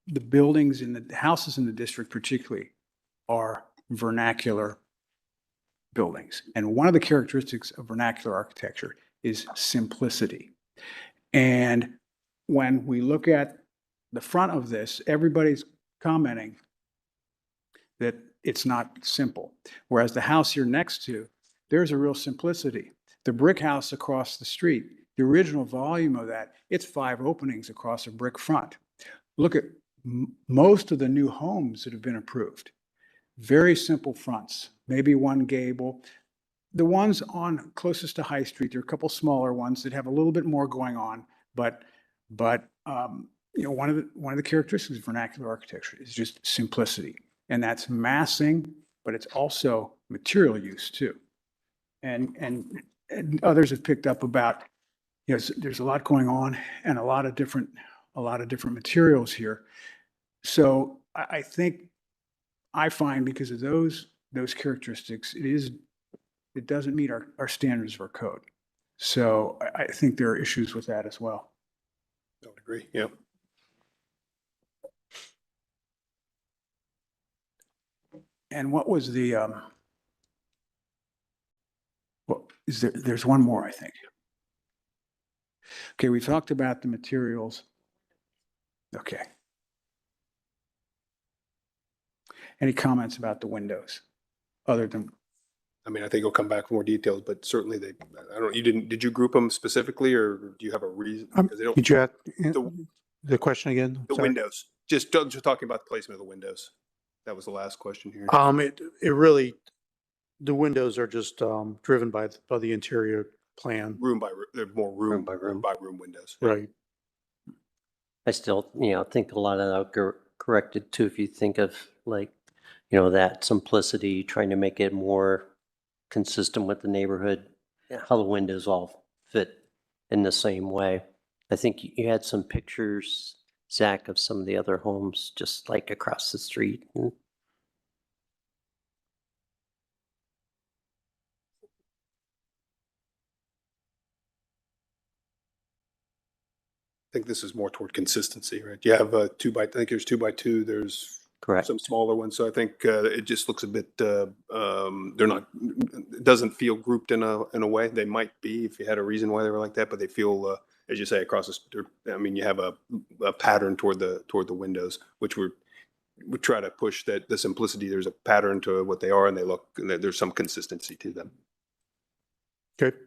the buildings in the houses in the district particularly are vernacular buildings. And one of the characteristics of vernacular architecture is simplicity. And when we look at the front of this, everybody's commenting that it's not simple. Whereas the house here next to, there's a real simplicity. The brick house across the street, the original volume of that, it's 5 openings across a brick front. Look at most of the new homes that have been approved. Very simple fronts, maybe one gable. The ones on closest to High Street, there are a couple smaller ones that have a little bit more going on, but one of the characteristics of vernacular architecture is just simplicity, and that's massing, but it's also material use too. And and others have picked up about, there's a lot going on and a lot of different materials here. So I think, I find because of those characteristics, it doesn't meet our standards for code. So I think there are issues with that as well. I would agree, yeah. And what was the, well, there's one more, I think. Okay, we talked about the materials. Okay. Any comments about the windows other than, I mean, I think it'll come back with more details, but certainly did you group them specifically, or do you have a reason? Because they don't, Did you ask the, the question again? the Sorry. windows, just talking about the placement of the windows. That was the last question here. It really, the windows are just driven by the interior plan. Room by room, they're more room by room. by room windows. Right. I still, think a lot of that will corrected too, if you think of like, that simplicity, trying to make it more consistent with the neighborhood, how the windows all fit in the same way. I think you had some pictures, Zach, of some of the other homes just like across the street. I think this is more toward consistency, right? You have I think there's 2x2, there's Correct. some smaller ones. So I think it just looks a bit, they're not, it doesn't feel grouped in a way. They might be if you had a reason why they were like that, but they feel, as you say, across the street. I mean, you have a pattern toward the windows, which we try to push that the simplicity. There's a pattern to what they are, and there's some consistency to them. Okay.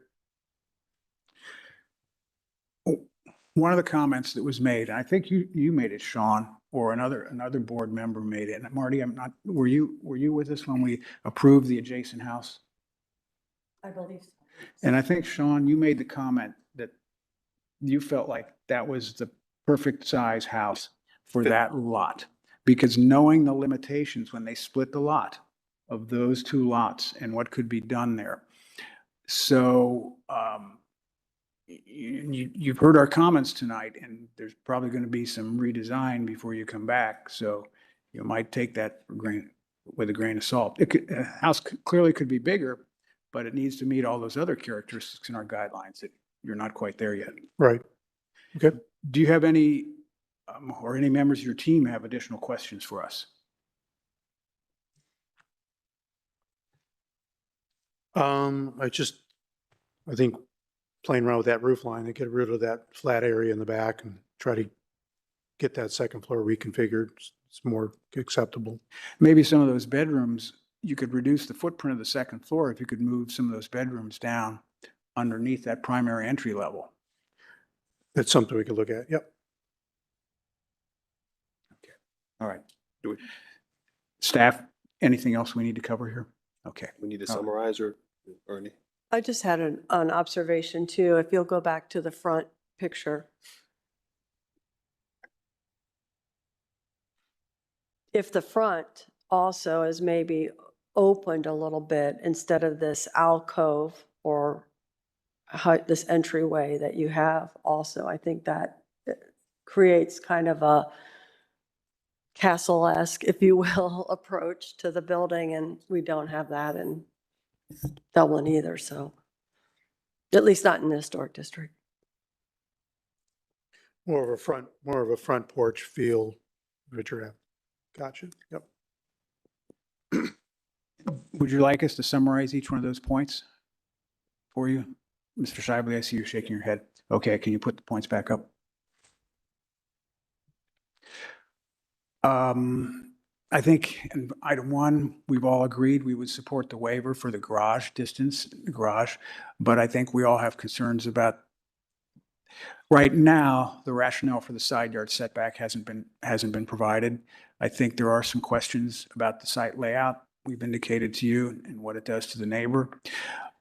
one of the comments that was made, and I think you made it, Sean, or another board member made it. And Marty, were you with us when we approved the adjacent house? I believe so. And I think, Sean, you made the comment that you felt like that was the perfect size house for that lot. Because knowing the limitations when they split the lot of those two lots and what could be done there. So you've heard our comments tonight, and there's probably going to be some redesign before you come back. So you might take that with a grain of salt. A house clearly could be bigger, but it needs to meet all those other characteristics in our guidelines that you're not quite there yet. Right. Okay. Do you have any, or any members of your team have additional questions for us? I think playing around with that roof line and get rid of that flat area in the back and try to get that second floor reconfigured. It's more acceptable. Maybe some of those bedrooms, you could reduce the footprint of the second floor if you could move some of those bedrooms down underneath that primary entry level. That's something we could look at. Yep. Okay. All right. Staff, anything else we need to cover here? Okay. We need to summarize or any? I just had an observation too. If you'll go back to the front picture. If the front also is maybe opened a little bit instead of this alcove or this entryway that you have also, I think that creates kind of a castle-esque, if you will, approach to the building, and we don't have that in Dublin either, so at least not in the historic district. More of a front porch feel, Richard. Gotcha. Yep. Would you like us to summarize each one of those points for you? Mr. Shively, I see you shaking your head. Okay, can you put the points back up? I think in item 1, we've all agreed we would support the waiver for the garage distance, but I think we all have concerns about, right now, the rationale for the side yard setback hasn't been provided. I think there are some questions about the site layout we've indicated to you and what it does to the neighbor.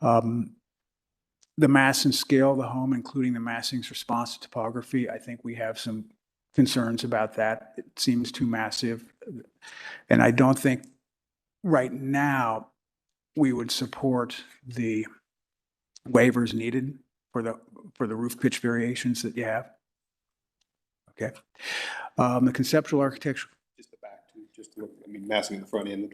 The mass and scale of the home, including the massing's response to topography, I think we have some concerns about that. It seems too massive. And I don't think right now we would support the waivers needed for the roof pitch variations that you have? Okay. The conceptual architecture, Just the back too, just to look, I mean, massing in the front end.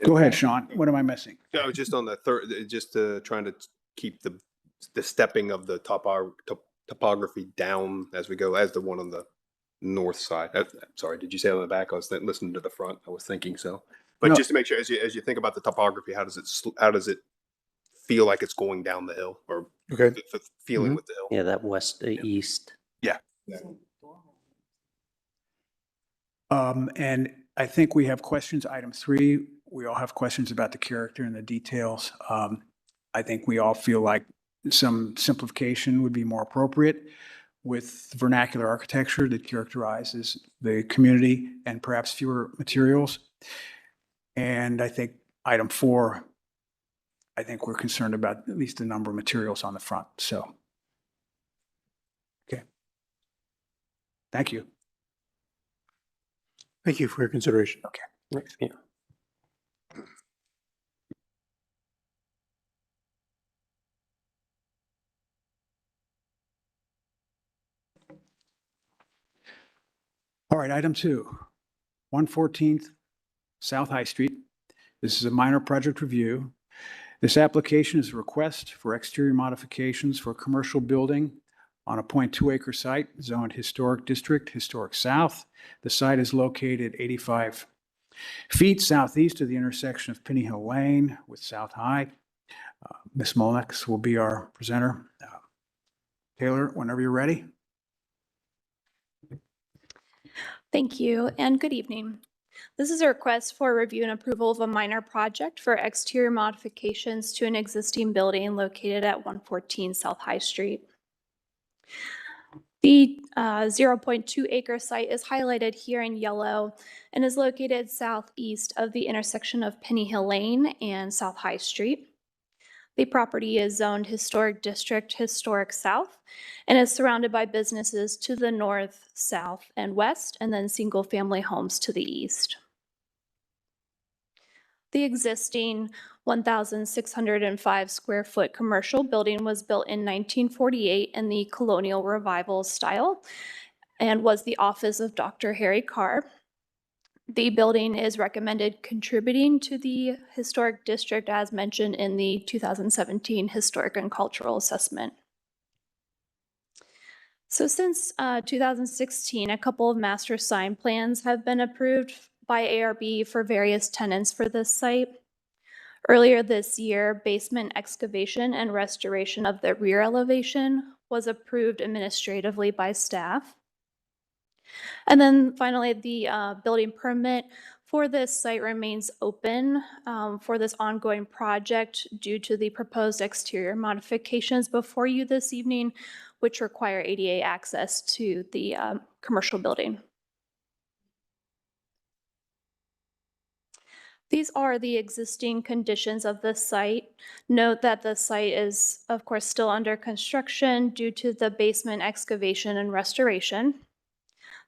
go ahead, Sean. What am I missing? No, just on the third, just trying to keep the stepping of the topography down as we go, as the one on the north side. Sorry, did you say on the back? I was listening to the front. I was thinking so. But No. just to make sure, as you think about the topography, how does it feel like it's going down the hill, or Okay. the feeling with the hill? Yeah, that west to east. Yeah. And I think we have questions. Item 3, we all have questions about the character and the details. I think we all feel like some simplification would be more appropriate with vernacular architecture that characterizes the community and perhaps fewer materials. And I think item 4, I think we're concerned about at least the number of materials on the front. So, okay. Thank you. Thank you for your consideration. Okay. Yeah. All right, item 2, 114th South High Street. This is a minor project review. This application is a request for exterior modifications for a commercial building on a 0.2 acre site zoned Historic District, Historic South. The site is located 85 feet southeast of the intersection of Penny Hill Lane with South High. Ms. Molnex will be our presenter. Taylor, whenever you're ready. Thank you and good evening. This is a request for review and approval of a minor project for exterior modifications to an existing building located at 114 South High Street. The 0.2 acre site is highlighted here in yellow and is located southeast of the intersection of Penny Hill Lane and South High Street. The property is zoned Historic District, Historic South, and is surrounded by businesses to the north, south, and west, and then single-family homes to the east. The existing 1,605 square foot commercial building was built in 1948 in the Colonial Revival style and was the office of Dr. Harry Carr. The building is recommended contributing to the historic district as mentioned in the 2017 Historic and Cultural Assessment. So since 2016, a couple of master sign plans have been approved by ARB for various tenants for this site. Earlier this year, basement excavation and restoration of the rear elevation was approved administratively by staff. And then finally, the building permit for this site remains open for this ongoing project due to the proposed exterior modifications before you this evening, which require ADA access to the commercial building. These are the existing conditions of the site. Note that the site is, of course, still under construction due to the basement excavation and restoration.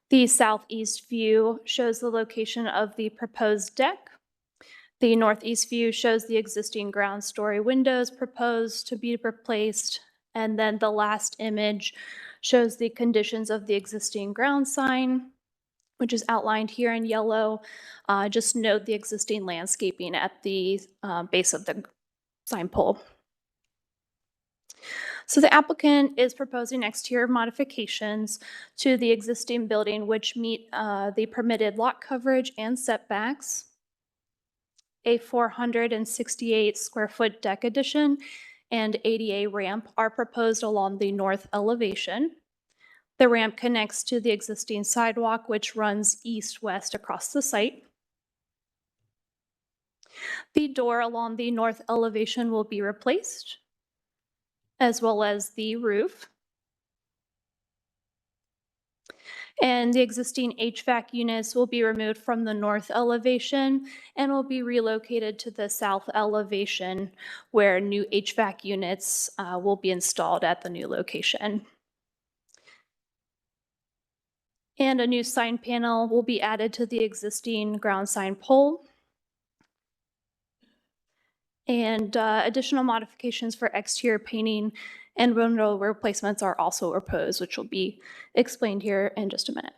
The southeast view shows the location of the proposed deck. The northeast view shows the existing ground story windows proposed to be replaced. And then the last image shows the conditions of the existing ground sign, which is outlined here in yellow. Just note the existing landscaping at the base of the sign pole. So the applicant is proposing exterior modifications to the existing building which meet the permitted lot coverage and setbacks. A 468 square foot deck addition and ADA ramp are proposed along the north elevation. The ramp connects to the existing sidewalk, which runs east-west across the site. The door along the north elevation will be replaced, as well as the roof. And the existing HVAC units will be removed from the north elevation and will be relocated to the south elevation, where new HVAC units will be installed at the new location. And a new sign panel will be added to the existing ground sign pole. And additional modifications for exterior painting and window replacements are also proposed, which will be explained here in just a minute.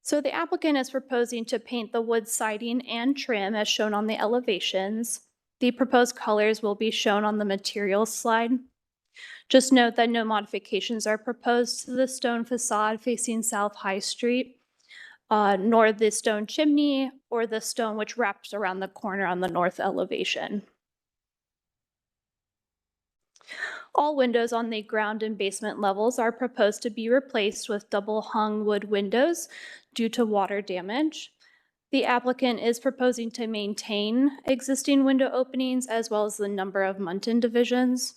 So the applicant is proposing to paint the wood siding and trim as shown on the elevations. The proposed colors will be shown on the materials slide. Just note that no modifications are proposed to the stone facade facing South High Street, nor the stone chimney or the stone which wraps around the corner on the north elevation. All windows on the ground and basement levels are proposed to be replaced with double hung wood windows due to water damage. The applicant is proposing to maintain existing window openings as well as the number of muntin divisions.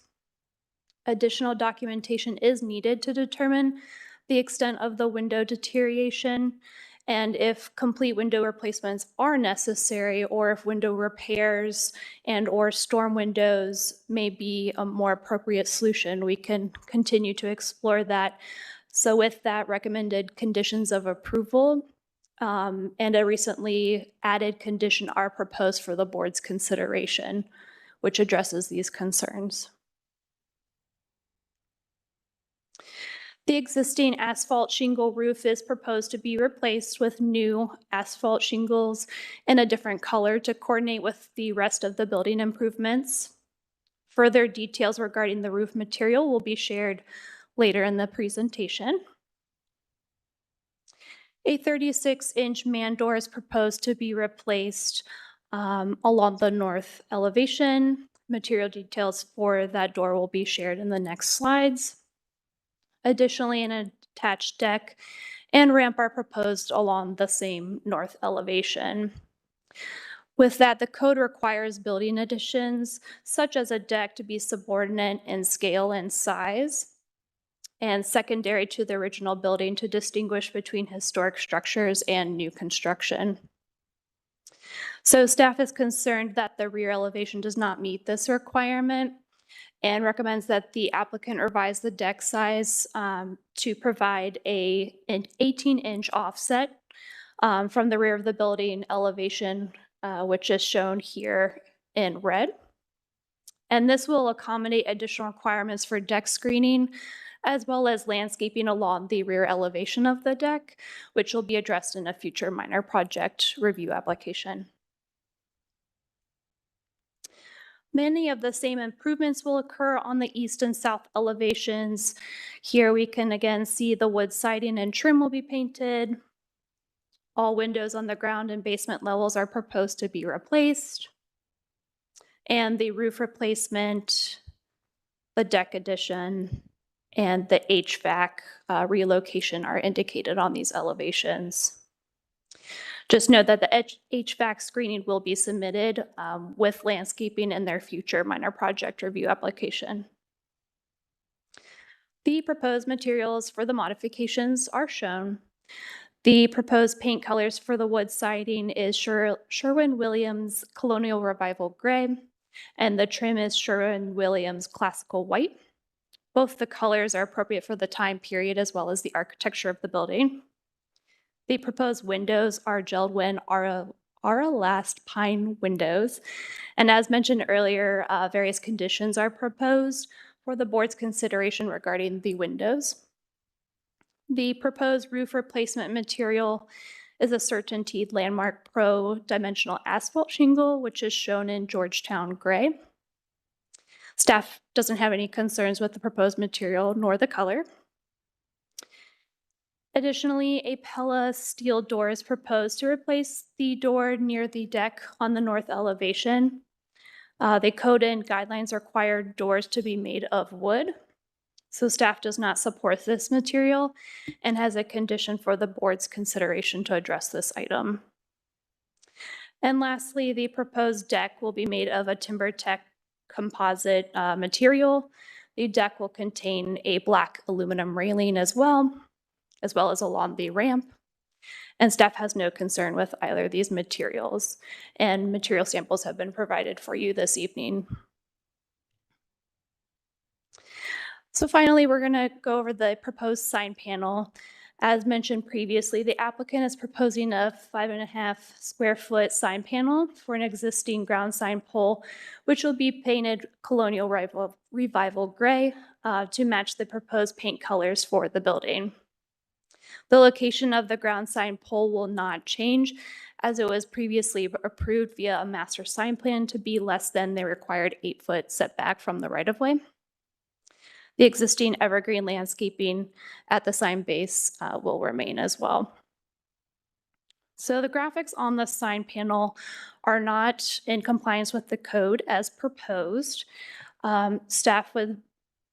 Additional documentation is needed to determine the extent of the window deterioration and if complete window replacements are necessary or if window repairs and or storm windows may be a more appropriate solution. We can continue to explore that. So with that, recommended conditions of approval and a recently added condition are proposed for the board's consideration, which addresses these concerns. The existing asphalt shingle roof is proposed to be replaced with new asphalt shingles in a different color to coordinate with the rest of the building improvements. Further details regarding the roof material will be shared later in the presentation. A 36-inch man door is proposed to be replaced along the north elevation. Material details for that door will be shared in the next slides. Additionally, an attached deck and ramp are proposed along the same north elevation. With that, the code requires building additions, such as a deck, to be subordinate in scale and size, and secondary to the original building to distinguish between historic structures and new construction. So staff is concerned that the rear elevation does not meet this requirement and recommends that the applicant revise the deck size to provide an 18-inch offset from the rear of the building elevation, which is shown here in red. And this will accommodate additional requirements for deck screening, as well as landscaping along the rear elevation of the deck, which will be addressed in a future minor project review application. Many of the same improvements will occur on the east and south elevations. Here we can again see the wood siding and trim will be painted. All windows on the ground and basement levels are proposed to be replaced. And the roof replacement, the deck addition, and the HVAC relocation are indicated on these elevations. Just note that the HVAC screening will be submitted with landscaping in their future minor project review application. The proposed materials for the modifications are shown. The proposed paint colors for the wood siding is Sherwin-Williams Colonial Revival Gray, and the trim is Sherwin-Williams Classical White. Both the colors are appropriate for the time period as well as the architecture of the building. The proposed windows are Geldwin Last Pine windows. And as mentioned earlier, various conditions are proposed for the board's consideration regarding the windows. The proposed roof replacement material is a Certainty Landmark Pro dimensional asphalt shingle, which is shown in Georgetown Gray. Staff doesn't have any concerns with the proposed material nor the color. Additionally, a Pella steel door is proposed to replace the door near the deck on the north elevation. The code and guidelines require doors to be made of wood. So staff does not support this material and has a condition for the board's consideration to address this item. And lastly, the proposed deck will be made of a TimberTech composite material. The deck will contain a black aluminum railing as well as along the ramp. And staff has no concern with either of these materials, and material samples have been provided for you this evening. So finally, we're going to go over the proposed sign panel. As mentioned previously, the applicant is proposing a 5.5 square foot sign panel for an existing ground sign pole, which will be painted Colonial Revival gray to match the proposed paint colors for the building. The location of the ground sign pole will not change, as it was previously approved via a master sign plan to be less than the required 8-foot setback from the right-of-way. The existing evergreen landscaping at the sign base will remain as well. So the graphics on the sign panel are not in compliance with the code as proposed. Staff would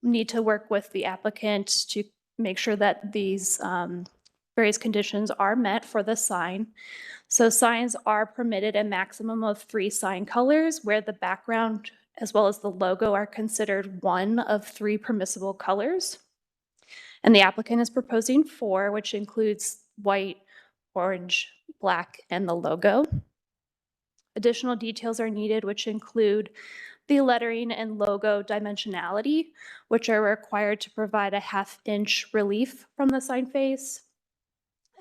need to work with the applicant to make sure that these various conditions are met for the sign. So signs are permitted a maximum of 3 sign colors, where the background as well as the logo are considered one of 3 permissible colors. And the applicant is proposing 4, which includes white, orange, black, and the logo. Additional details are needed, which include the lettering and logo dimensionality, which are required to provide a 1/2 inch relief from the sign face,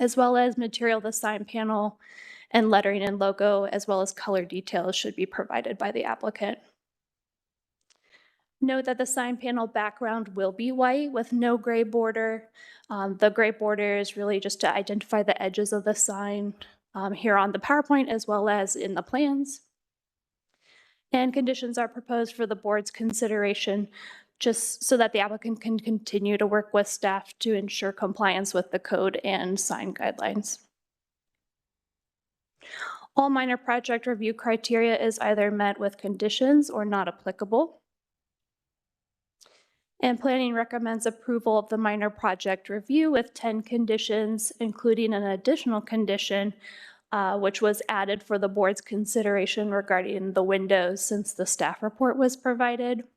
as well as material of the sign panel and lettering and logo, as well as color details should be provided by the applicant. Note that the sign panel background will be white with no gray border. The gray border is really just to identify the edges of the sign here on the PowerPoint as well as in the plans. And conditions are proposed for the board's consideration just so that the applicant can continue to work with staff to ensure compliance with the code and sign guidelines. All minor project review criteria is either met with conditions or not applicable. And planning recommends approval of the minor project review with 10 conditions, including an additional condition, which was added for the board's consideration regarding the windows since the staff report was provided.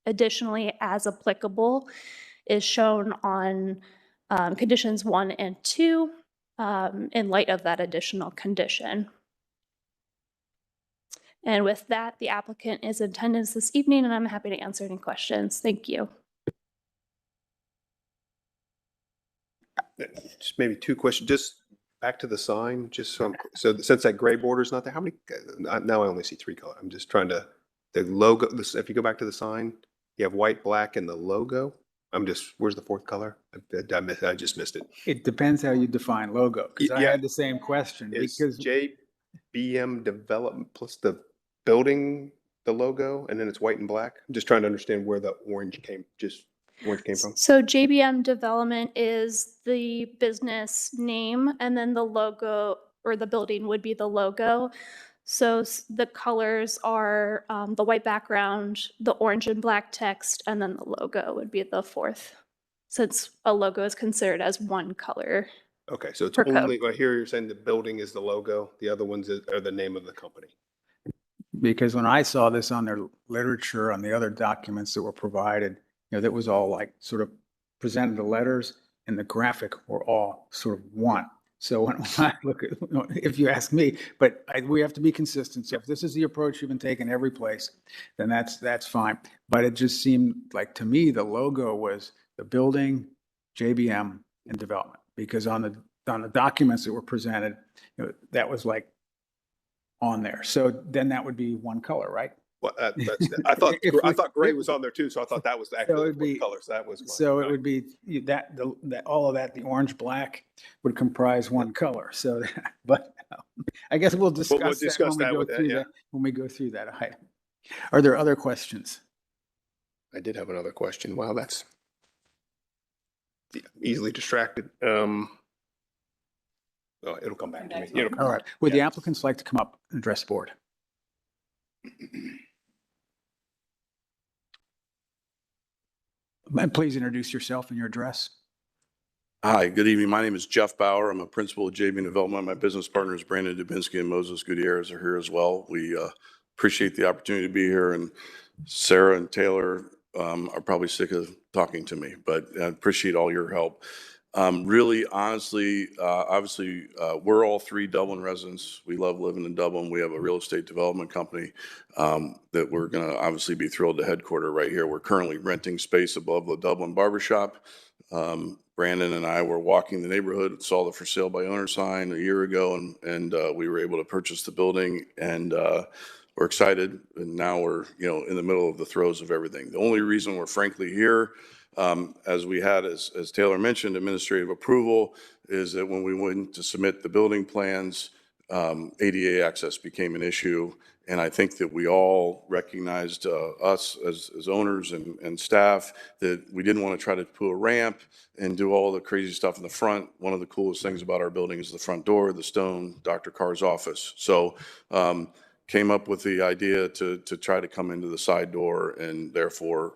Additionally, as applicable, is shown on conditions 1 and 2 in light of that additional condition. And with that, the applicant is in attendance this evening, and I'm happy to answer any questions. Thank you. Just maybe 2 questions, just back to the sign, just so since that gray border is not there, how many, now I only see 3 colors. I'm just trying to, the logo, if you go back to the sign, you have white, black, and the logo. Where's the 4th color? I just missed it. It depends how you define logo, because I Yeah. had the same question. Is Because JBM Development plus the building, the logo, and then it's white and black? I'm just trying to understand where the orange came from. So JBM Development is the business name, and then the logo or the building would be the logo. So the colors are the white background, the orange and black text, and then the logo would be the 4th, since a logo is considered as one color. Okay, so it's per code. only, I hear you're saying the building is the logo, the other ones are the name of the company. Because when I saw this on their literature, on the other documents that were provided, that was all like sort of presented, the letters and the graphic were all sort of one. So when I look at, if you ask me, but we have to be consistent. So if this is the approach you've been taking every place, then that's fine. But it just seemed like, to me, the logo was the building, JBM, and development. Because on the documents that were presented, that was like on there. So then that would be one color, right? Well, I thought gray was on there too, so I thought that was actually the color. So that was it would be that all of that, the orange black would comprise one color. So, but I guess we'll discuss that when we go through that item. Are there other questions? I did have another question. Wow, that's easily distracted. It'll come back to me. All right. Would the applicants like to come up and address the board? And please introduce yourself and your address. Hi, good evening. My name is Jeff Bauer. I'm a principal at JB Development. My business partners, Brandon Dubinsky and Moses Gutierrez, are here as well. We appreciate the opportunity to be here, and Sarah and Taylor are probably sick of talking to me, but I appreciate all your help. Really, honestly, obviously, we're all 3 Dublin residents. We love living in Dublin. We have a real estate development company that we're going to obviously be thrilled to headquarter right here. We're currently renting space above the Dublin Barbershop. Brandon and I were walking the neighborhood, saw the for sale by owner sign a year ago, and we were able to purchase the building, and we're excited. And now we're, in the middle of the throes of everything. The only reason we're frankly here, as we had, as Taylor mentioned, administrative approval, is that when we went to submit the building plans, ADA access became an issue. And I think that we all recognized, us as owners and staff, that we didn't want to try to put a ramp and do all the crazy stuff in the front. One of the coolest things about our building is the front door, the stone, Dr. Carr's office. So came up with the idea to try to come into the side door, and therefore,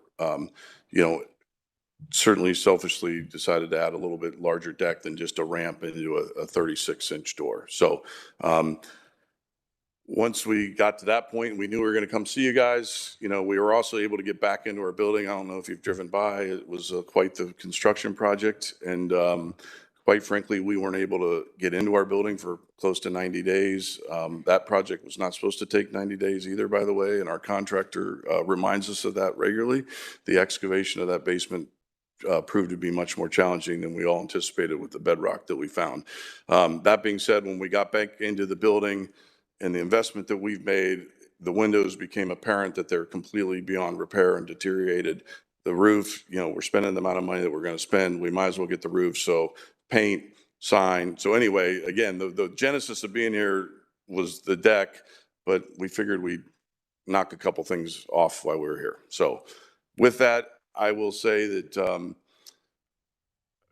certainly selfishly decided to add a little bit larger deck than just a ramp into a 36-inch door. So once we got to that point, we knew we were going to come see you guys. We were also able to get back into our building. I don't know if you've driven by. It was quite the construction project. And quite frankly, we weren't able to get into our building for close to 90 days. That project was not supposed to take 90 days either, by the way. And our contractor reminds us of that regularly. The excavation of that basement proved to be much more challenging than we all anticipated with the bedrock that we found. That being said, when we got back into the building, and the investment that we've made, the windows became apparent that they're completely beyond repair and deteriorated. The roof, we're spending the amount of money that we're going to spend. We might as well get the roof. So paint, sign. So anyway, again, the genesis of being here was the deck, but we figured we'd knock a couple things off while we were here. So with that, I will say that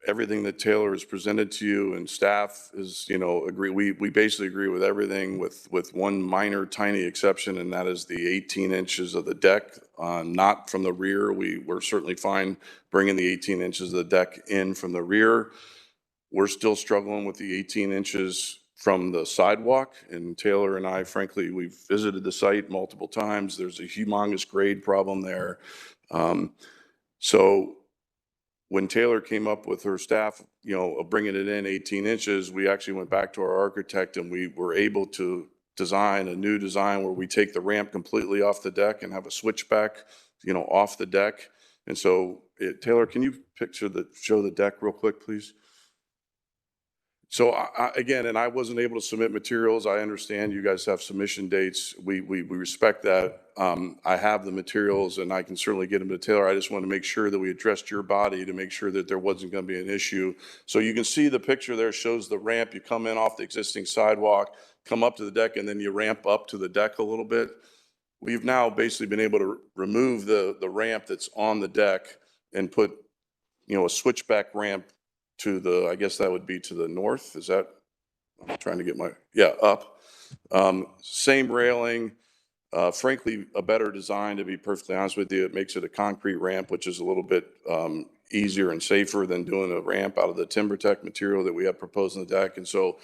everything that Taylor has presented to you and staff is, agree. We basically agree with everything with one minor tiny exception, and that is the 18 inches of the deck, not from the rear. We're certainly fine bringing the 18 inches of the deck in from the rear. We're still struggling with the 18 inches from the sidewalk, and Taylor and I, frankly, we've visited the site multiple times. There's a humongous grade problem there. So when Taylor came up with her staff, of bringing it in 18 inches, we actually went back to our architect and we were able to design a new design where we take the ramp completely off the deck and have a switchback, off the deck. And so, Taylor, can you show the deck real quick, please? So again, and I wasn't able to submit materials. I understand you guys have submission dates. We respect that. I have the materials and I can certainly get them to Taylor. I just want to make sure that we addressed your body to make sure that there wasn't going to be an issue. So you can see the picture there shows the ramp. You come in off the existing sidewalk, come up to the deck, and then you ramp up to the deck a little bit. We've now basically been able to remove the ramp that's on the deck and put, a switchback ramp to the, I guess that would be to the north. Is that, I'm trying to get up. Same railing, frankly, a better design, to be perfectly honest with you. It makes it a concrete ramp, which is a little bit easier and safer than doing a ramp out of the TimberTech material that we have proposed on the deck. And so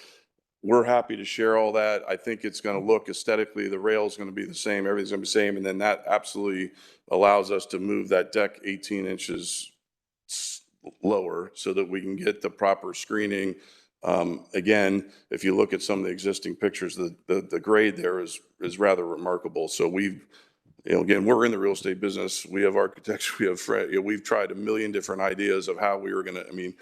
we're happy to share all that. I think it's going to look aesthetically, the rail is going to be the same, everything's going to be the same. And then that absolutely allows us to move that deck 18 inches lower so that we can get the proper screening. Again, if you look at some of the existing pictures, the grade there is rather remarkable. So again, we're in the real estate business. We have architects, we've tried a million different ideas of how we were going to,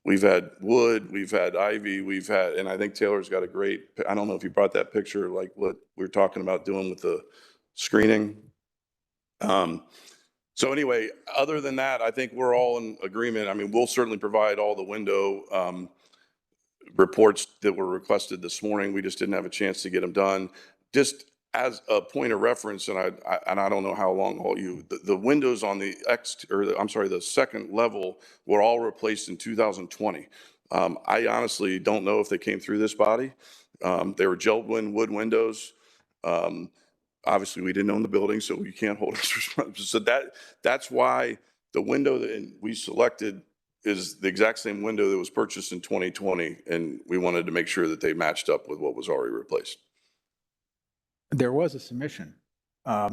we've had wood, we've had ivy, and I think Taylor's got a great, I don't know if you brought that picture, like what we're talking about doing with the screening. So anyway, other than that, I think we're all in agreement. We'll certainly provide all the window reports that were requested this morning. We just didn't have a chance to get them done. Just as a point of reference, and I don't know how long the windows on the second level were all replaced in 2020. I honestly don't know if they came through this body. They were gel-win wood windows. Obviously, we didn't own the building, so we can't hold us responsible. So that's why the window that we selected is the exact same window that was purchased in 2020, and we wanted to make sure that they matched up with what was already replaced. There was a submission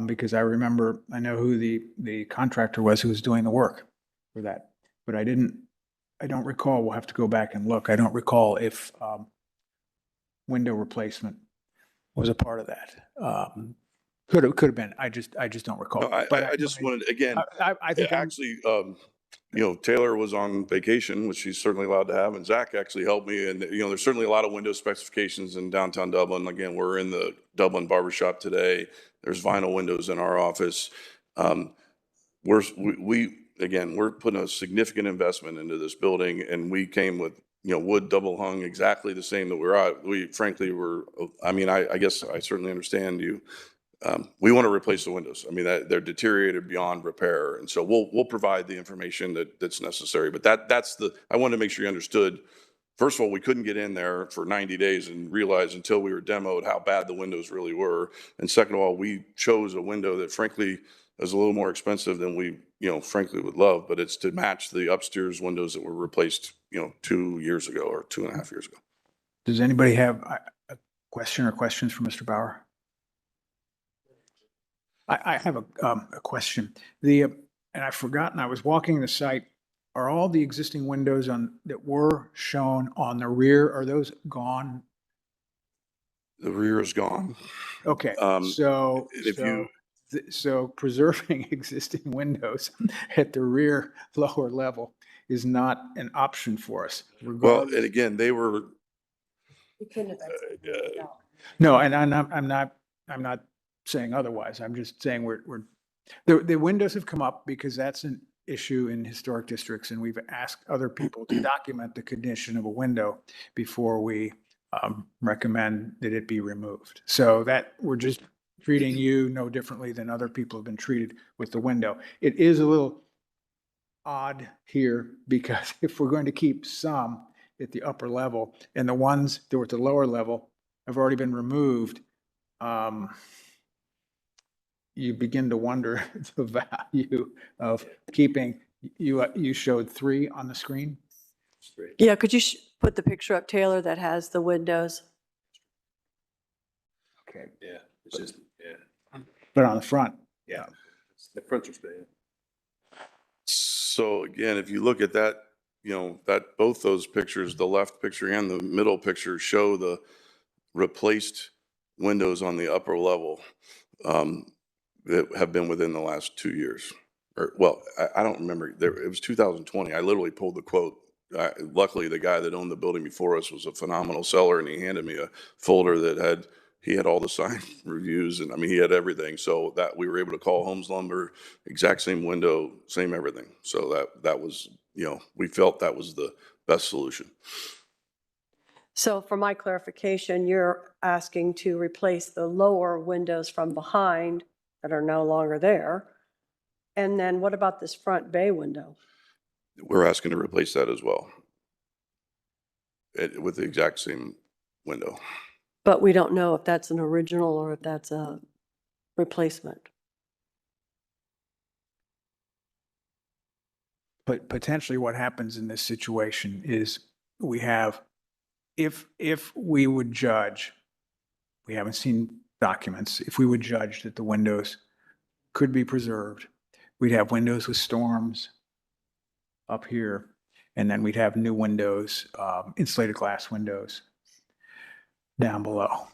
because I know who the contractor was who was doing the work for that, but I don't recall. We'll have to go back and look. I don't recall if window replacement was a part of that. Could have been. I just don't recall. No, I just wanted, again, I think actually, you know, Taylor was on vacation, which she's certainly allowed to have, and Zach actually helped me. And, you know, there's certainly a lot of window specifications in downtown Dublin. Again, we're in the Dublin barbershop today. There's vinyl windows in our office. Again, we're putting a significant investment into this building, and we came with, you know, wood double hung, exactly the same that we frankly were, I mean, I guess I certainly understand you. We want to replace the windows. I mean, they're deteriorated beyond repair. And so we'll provide the information that's necessary. But I wanted to make sure you understood, first of all, we couldn't get in there for 90 days and realize until we were demoed how bad the windows really were. And second of all, we chose a window that frankly is a little more expensive than we, you know, frankly would love, but it's to match the upstairs windows that were replaced, you know, 2 years ago or 2.5 years ago. Does anybody have a question or questions for Mr. Bauer? I have a question. And I've forgotten, I was walking the site. Are all the existing windows that were shown on the rear, are those gone? The rear is gone. Okay, so preserving existing windows at the rear lower level is not an option for us. Well, and again, they were. No, and I'm not saying otherwise. I'm just saying the windows have come up because that's an issue in historic districts, and we've asked other people to document the condition of a window before we recommend that it be removed. So that we're just treating you no differently than other people have been treated with the window. It is a little odd here because if we're going to keep some at the upper level and the ones that were at the lower level have already been removed, you begin to wonder the value of keeping, you showed 3 on the screen? Yeah, could you put the picture up, Taylor, that has the windows? Okay. Yeah, it's just, yeah. But on the front, Yeah. The fronts are staying. So again, if you look at that, you know, that both those pictures, the left picture and the middle picture, show the replaced windows on the upper level that have been within the last 2 years. Or, well, I don't remember. It was 2020. I literally pulled the quote. Luckily, the guy that owned the building before us was a phenomenal seller, and he handed me a folder that he had all the sign reviews, and I mean, he had everything. So that we were able to call Holmes Lumber, exact same window, same everything. So that was, you know, we felt that was the best solution. So for my clarification, you're asking to replace the lower windows from behind that are no longer there. And then what about this front bay window? We're asking to replace that as well with the exact same window. But we don't know if that's an original or if that's a replacement. but potentially what happens in this situation is we have, if we would judge, we haven't seen documents, if we would judge that the windows could be preserved, we'd have windows with storms up here, and then we'd have new windows, insulated glass windows down below.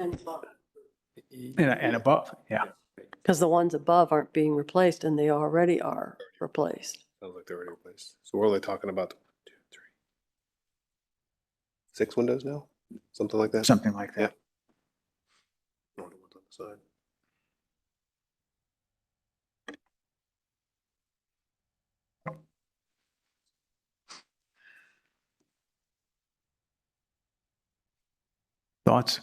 And above. And above, yeah. Because the ones above aren't being replaced and they already are replaced. Sounds like they're already replaced. So we're only talking about 1, 2, 3, 6 windows now? Something like that? Something like that. Yeah. On the side. Thoughts?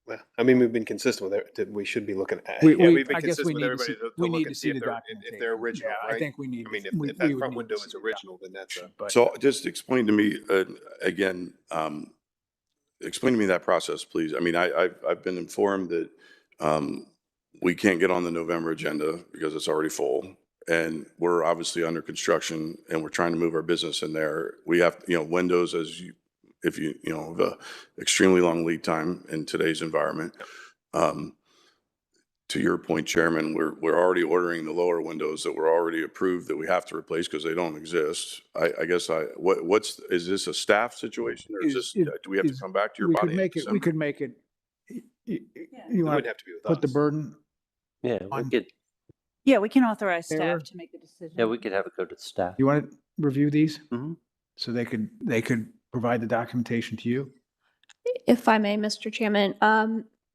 Well, I mean, we've been consistent with it, that we should be looking at. We- Yeah, we- we've been I guess we consistent with need to see- everybody to we look need and to see see if the they're documentation. original, Yeah, right? I think we need. I mean, if we that would front need window to is see the original, then that's a. But So just explain to me, again, explain to me that process, please. I mean, I've been informed that we can't get on the November agenda because it's already full. And we're obviously under construction and we're trying to move our business in there. We have, windows if you have a extremely long lead time in today's environment. To your point, Chairman, we're already ordering the lower windows that were already approved that we have to replace because they don't exist. I guess is this a staff situation or is this, do we have to come back to your we body? could make it, we could make it, You It want wouldn't to have to be with put the us. burden? Yeah, we On- could, Yeah, we can authorize Taylor? staff to make the decision. yeah, we could have it go to the staff. You want to review these? Mhm. So they could provide the documentation to you? If I may, Mr. Chairman,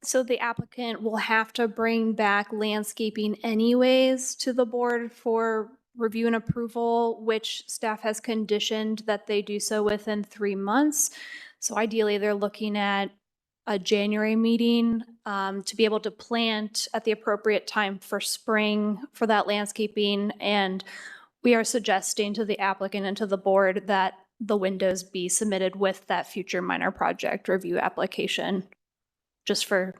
so the applicant will have to bring back landscaping anyways to the board for review and approval, which staff has conditioned that they do so within 3 months. So ideally, they're looking at a January meeting to be able to plant at the appropriate time for spring for that landscaping. And we are suggesting to the applicant and to the board that the windows be submitted with that future minor project review application, just for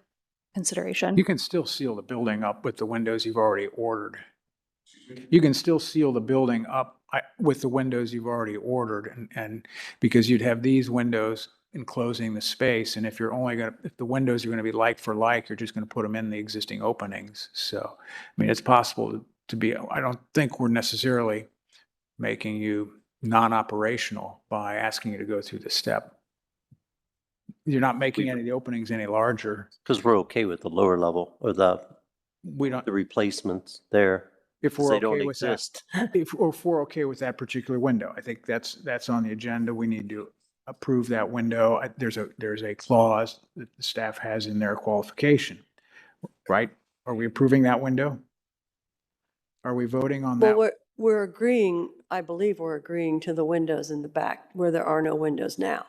consideration. You can still seal the building up with the windows you've already ordered. You can still seal the building up with the windows you've already ordered, and because you'd have these windows enclosing the space, and if the windows are going to be like for like, you're just going to put them in the existing openings. So, I mean, it's possible to be, I don't think we're necessarily making you non-operational by asking you to go through the step. You're not making any of the openings any larger. Because we're okay with the lower level or the We don't, replacements there. if 'cause we're they don't okay with that, exist. if we're okay with that particular window, I think that's on the agenda. We need to approve that window. There's a clause that the staff has in their qualification, right? Are we approving that window? Are we voting on that? Well, we're agreeing, I believe we're agreeing to the windows in the back where there are no windows now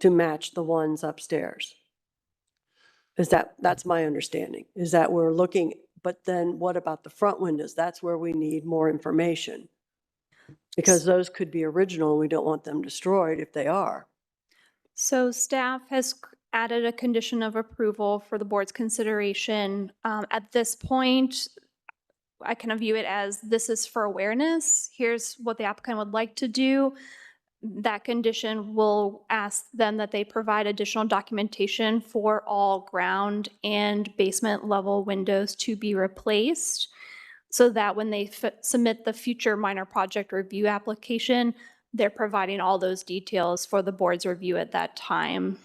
to match the ones upstairs. That's my understanding, is that we're looking, but then what about the front windows? That's where we need more information. Because those could be original, and we don't want them destroyed if they are. So staff has added a condition of approval for the board's consideration. At this point, I kind of view it as this is for awareness. Here's what the applicant would like to do. That condition will ask them that they provide additional documentation for all ground and basement level windows to be replaced, so that when they submit the future minor project review application, they're providing all those details for the board's review at that time.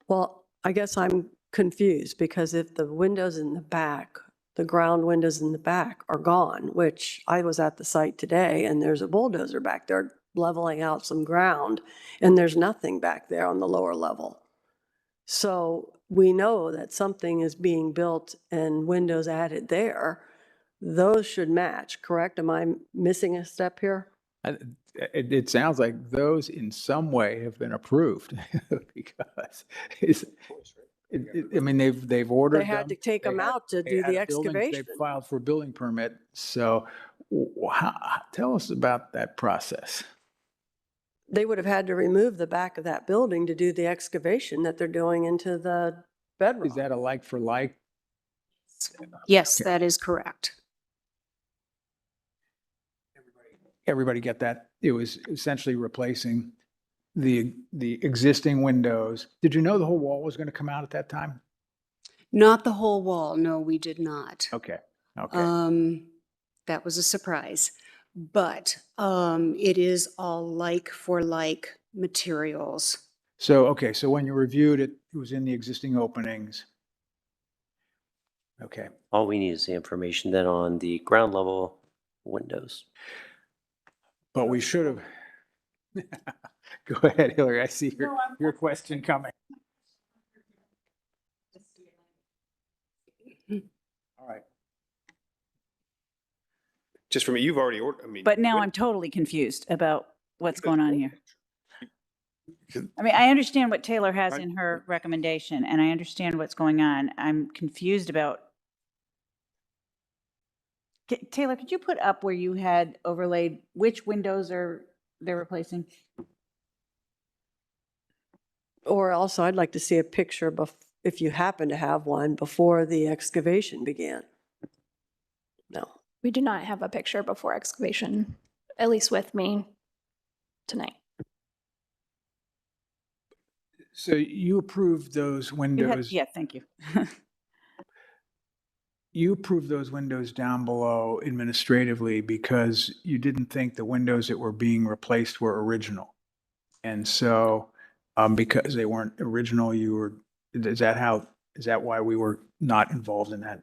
Well, I guess I'm confused because if the windows in the back, the ground windows in the back are gone, which I was at the site today and there's a bulldozer back there leveling out some ground and there's nothing back there on the lower level. So we know that something is being built and windows added there. Those should match, correct? Am I missing a step here? It sounds like those in some way have been approved because I mean, they've ordered They had to them. take them out to They do had the buildings, excavation. They've filed for a building permit. So tell us about that process. They would have had to remove the back of that building to do the excavation that they're doing into the bedrock. Is that a like for like? Yes, that is correct. Everybody get that? It was essentially replacing the existing windows. Did you know the whole wall was going to come out at that time? Not the whole wall. No, we did not. Okay, okay. That was a surprise. But it is all like for like materials. So, okay, so when you reviewed it, it was in the existing openings. Okay. All we need is the information then on the ground level windows. But we should have. Go ahead, Hillary. I see your question coming. All right. Just from, you've already ordered, I mean. But now I'm totally confused about what's going on here. I mean, I understand what Taylor has in her recommendation, and I understand what's going on. I'm confused about. Taylor, could you put up where you had overlaid which windows they're replacing? Or also, I'd like to see a picture if you happen to have one before the excavation began. No. We do not have a picture before excavation, at least with me tonight. So you approved those windows. Yeah, thank you. You approved those windows down below administratively because you didn't think the windows that were being replaced were original. And so because they weren't original, you were Is that why we were not involved in that?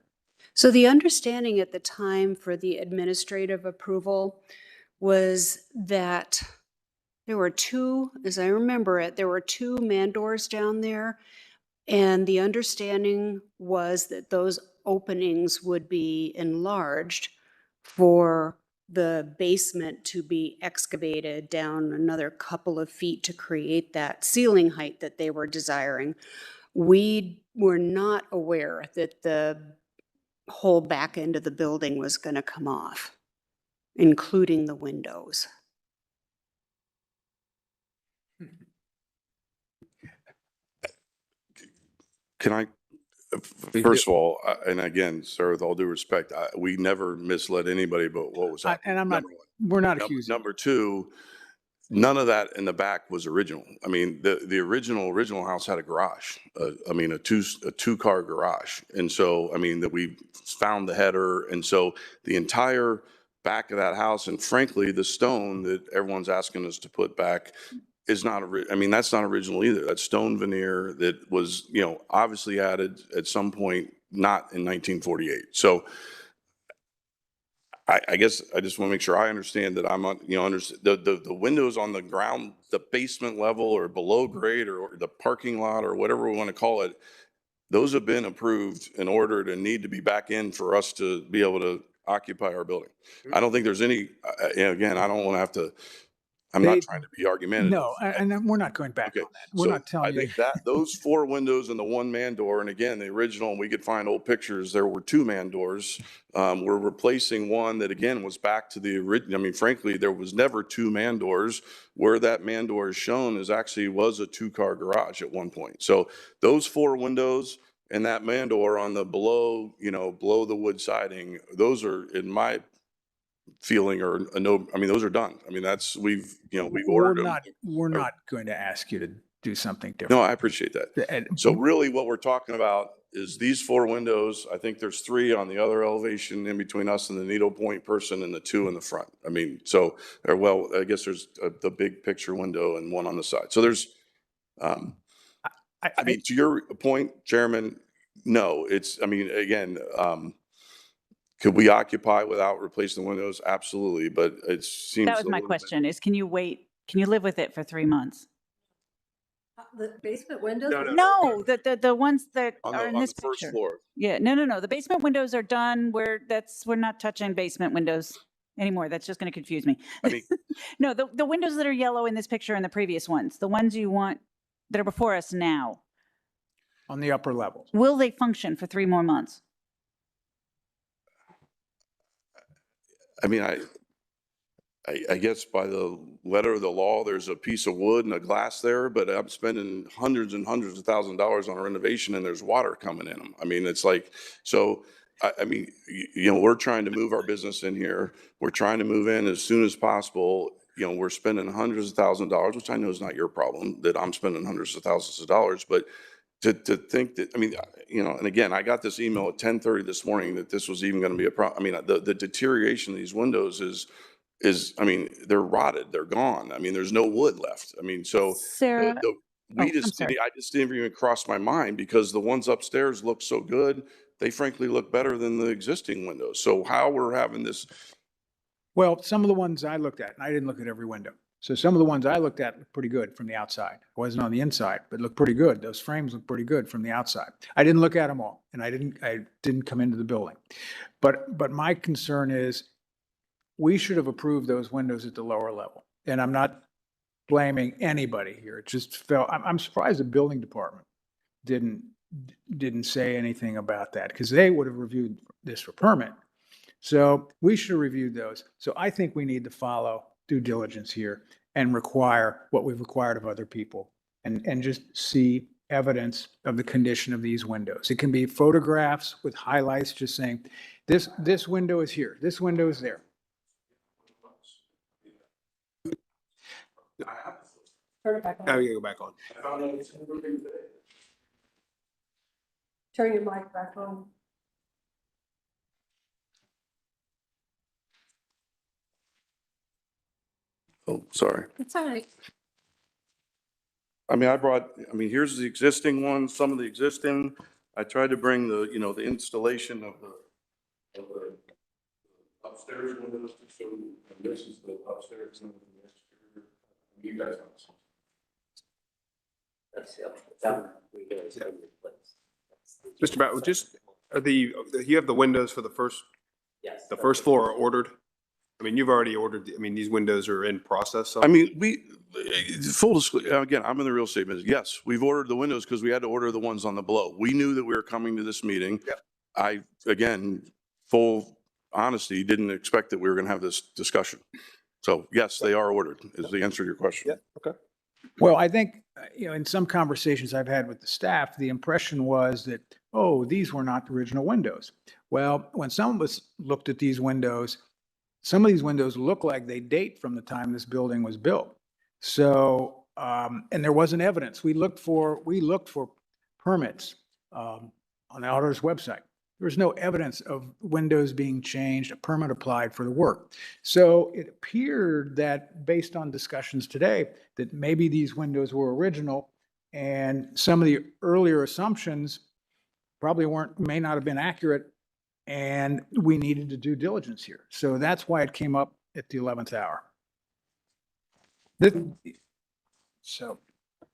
So the understanding at the time for the administrative approval was that there were two, as I remember it, there were two man doors down there. And the understanding was that those openings would be enlarged for the basement to be excavated down another couple of feet to create that ceiling height that they were desiring. We were not aware that the whole back end of the building was going to come off, including the windows. Can I, first of all, and again, sir, with all due respect, we never misled anybody about what was happening. And I'm not, Number one. we're not accusing. Number two, none of that in the back was original. I mean, the original house had a garage. I mean, a two-car garage. And so, I mean, that we found the header. And so the entire back of that house, and frankly, the stone that everyone's asking us to put back is not, I mean, that's not original either. That's stone veneer that was, you know, obviously added at some point, not in 1948. So I guess I just want to make sure I understand that I'm on, you know, the windows on the ground, the basement level or below grade or the parking lot or whatever we want to call it, those have been approved in order to need to be back in for us to be able to occupy our building. I don't think there's any, again, I don't want to have to, I'm not trying to be argumentative. No, and we're not going back Okay, on that. We're so not telling I you. think that those 4 windows and the 1-man door, and again, the original, and we could find old pictures, there were 2-man doors. We're replacing one that again was back to the original. I mean, frankly, there was never 2-man doors. Where that man door is shown is actually was a 2-car garage at one point. So those 4 windows and that man door on the below, you know, below the wood siding, those are, in my feeling, or a no, I mean, those are done. I mean, that's, we've, you know, we ordered them. We're not going to ask you to do something No, different. I appreciate that. And So really what we're talking about is these 4 windows. I think there's 3 on the other elevation in between us and the needlepoint person and the 2 in the front. I mean, so, or well, I guess there's the big picture window and one on the side. So there's, I mean, to your point, Chairman, no, it's, I mean, again, could we occupy without replacing the windows? Absolutely, but it seems. That was a my little bit- question is, can you wait? Can you live with it for 3 months? The basement windows? No, the ones that On are the, in on this the first picture. floor. Yeah, no. The basement windows are done. We're not touching basement windows anymore. That's just going to confuse me. I mean, No, the windows that are yellow in this picture and the previous ones, the ones you want that are before us now, on the upper levels. will they function for 3 more months? I mean, I guess by the letter of the law, there's a piece of wood and a glass there, but I'm spending hundreds and hundreds of $1,000s on a renovation and there's water coming in them. I mean, it's like, so, I mean, you know, we're trying to move our business in here. We're trying to move in as soon as possible. You know, we're spending hundreds of $1,000s, which I know is not your problem, that I'm spending hundreds of thousands of dollars, but to think that, I mean, you know, and again, I got this email at 10:30 this morning that this was even going to be a problem. I mean, the deterioration of these windows is, I mean, they're rotted, they're gone. I mean, there's no wood left. I mean, so Sarah, I I'm sorry. just didn't even cross my mind because the ones upstairs look so good. They frankly look better than the existing windows. So how we're having this, Well, some of the ones I looked at, and I didn't look at every window. So some of the ones I looked at looked pretty good from the outside. I wasn't on the inside, but looked pretty good. Those frames look pretty good from the outside. I didn't look at them all, and I didn't come into the building. But my concern is we should have approved those windows at the lower level. And I'm not blaming anybody here. It just felt, I'm surprised the building department didn't say anything about that because they would have reviewed this for permit. So we should have reviewed those. So I think we need to follow due diligence here and require what we've required of other people and just see evidence of the condition of these windows. It can be photographs with highlights just saying, this window is here, this window is there. Turn it back on. Now you go back on. Turn your mic back on. oh, sorry. It's all right. I mean, here's the existing one, some of the existing. I tried to bring the, the installation of the upstairs windows to show you, and this is the upstairs and the exterior. You guys know. Mr. Bauer, just, you have the windows for the first floor are ordered? I mean, you've already ordered, these windows are in process, so. I mean, full disclosure, again, I'm in the real estate business. Yes, we've ordered the windows because we had to order the ones on the below. We knew that we were coming to this meeting. Yep. Again, full honesty, didn't expect that we were going to have this discussion. So yes, they are ordered, is the answer to your question. Yeah, okay. Well, I think, in some conversations I've had with the staff, the impression was that, oh, these were not the original windows. Well, when some of us looked at these windows, some of these windows look like they date from the time this building was built. So, and there wasn't evidence. We looked for permits on the auditor's website. There was no evidence of windows being changed, a permit applied for the work. So it appeared that based on discussions today, that maybe these windows were original and some of the earlier assumptions probably may not have been accurate, and we needed to do diligence here. So that's why it came up at the 11th hour. So.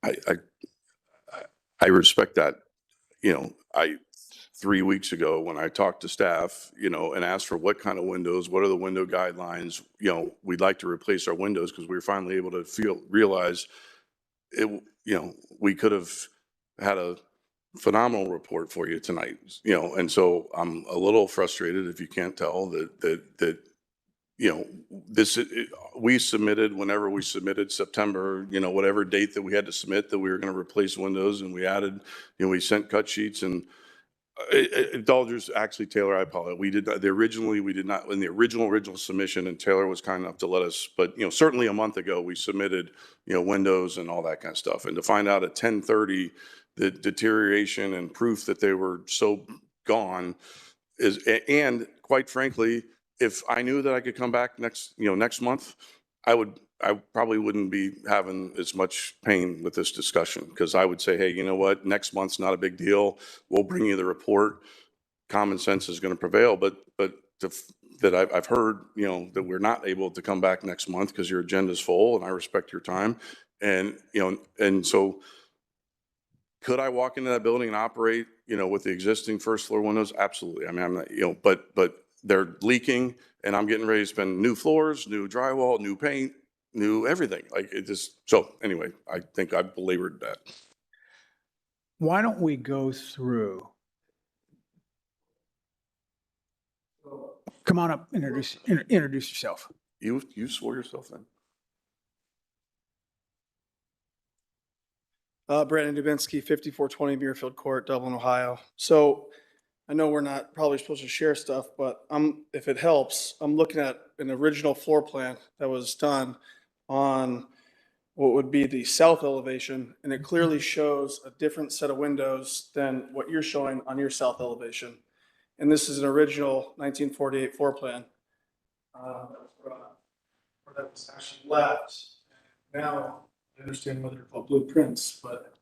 I respect that. 3 weeks ago when I talked to staff, and asked for what kind of windows, what are the window guidelines, we'd like to replace our windows because we were finally able to realize it, we could have had a phenomenal report for you tonight, and so I'm a little frustrated, if you can't tell, that we submitted whenever we submitted September, whatever date that we had to submit that we were going to replace windows, and we added, we sent cut sheets, and indulgers, actually, Taylor, I apologize. We did not, we did not, in the original submission, and Taylor was kind enough to let us, but, certainly a month ago, we submitted, windows and all that kind of stuff. And to find out at 10:30, the deterioration and proof that they were so gone and quite frankly, if I knew that I could come back next month, I probably wouldn't be having as much pain with this discussion, because I would say, hey, you know what, next month's not a big deal. We'll bring you the report. Common sense is going to prevail, but that I've heard, that we're not able to come back next month because your agenda's full, and I respect your time. And, and so could I walk into that building and operate, with the existing first floor windows? Absolutely. I mean, I'm not, but they're leaking, and I'm getting ready to spend new floors, new drywall, new paint, new everything. Like it just, so anyway, I think I've belabored that. Why don't we go through? Come on up, introduce yourself. You swore yourself in. Brandon Dubinsky, 5420 Muirfield Court, Dublin, Ohio. So I know we're not probably supposed to share stuff, but if it helps, I'm looking at an original floor plan that was done on what would be the south elevation, and it clearly shows a different set of windows than what you're showing on your south elevation. And this is an original 1948 floor plan that was actually left. Now I understand whether they're called blueprints, but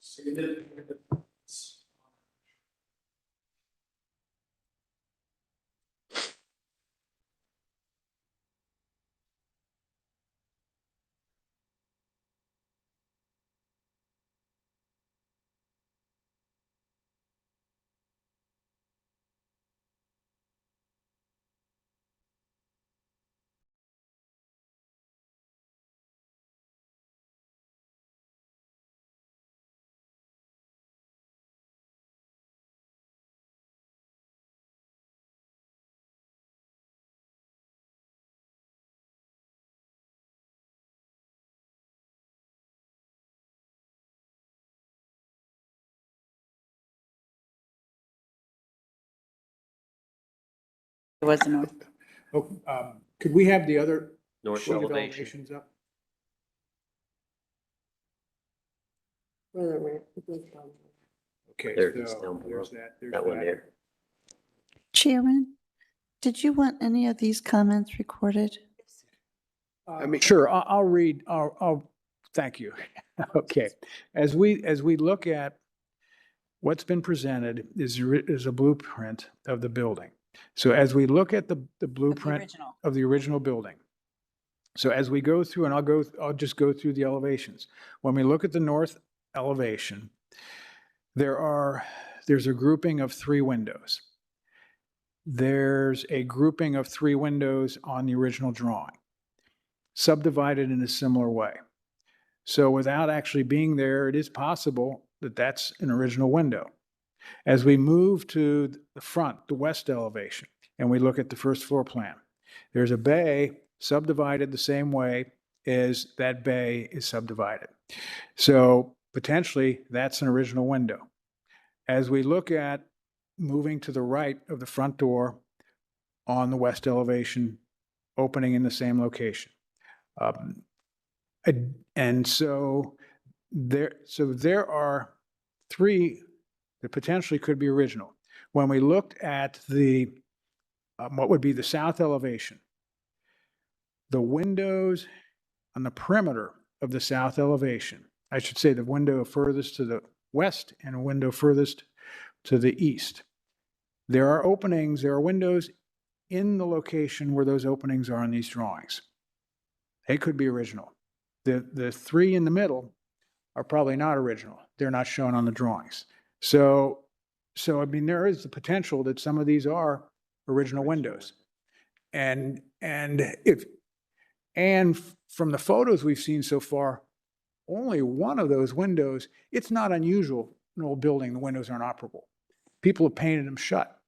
significant difference. There was no. Could we have the other North sheet of elevation. elevations up? Okay, There it is so down below. there's that, there's That one that. there. Chairman, did you want any of these comments recorded? Sure, I'll read, thank you. Okay, as we look at what's been presented is a blueprint of the building. So as we look at the blueprint original. of the original building, so as we go through, and I'll just go through the elevations. When we look at the north elevation, there's a grouping of 3 windows. There's a grouping of 3 windows on the original drawing, subdivided in a similar way. So without actually being there, it is possible that that's an original window. As we move to the front, the west elevation, and we look at the first floor plan, there's a bay subdivided the same way as that bay is subdivided. So potentially that's an original window. As we look at moving to the right of the front door on the west elevation, opening in the same location. And so there are 3 that potentially could be original. When we looked at the what would be the south elevation, the windows on the perimeter of the south elevation, I should say the window furthest to the west and a window furthest to the east. There are openings, there are windows in the location where those openings are in these drawings. They could be original. The 3 in the middle are probably not original. They're not shown on the drawings. So I mean, there is the potential that some of these are original windows. And from the photos we've seen so far, only one of those windows, it's not unusual in an old building, the windows aren't operable. People have painted them shut,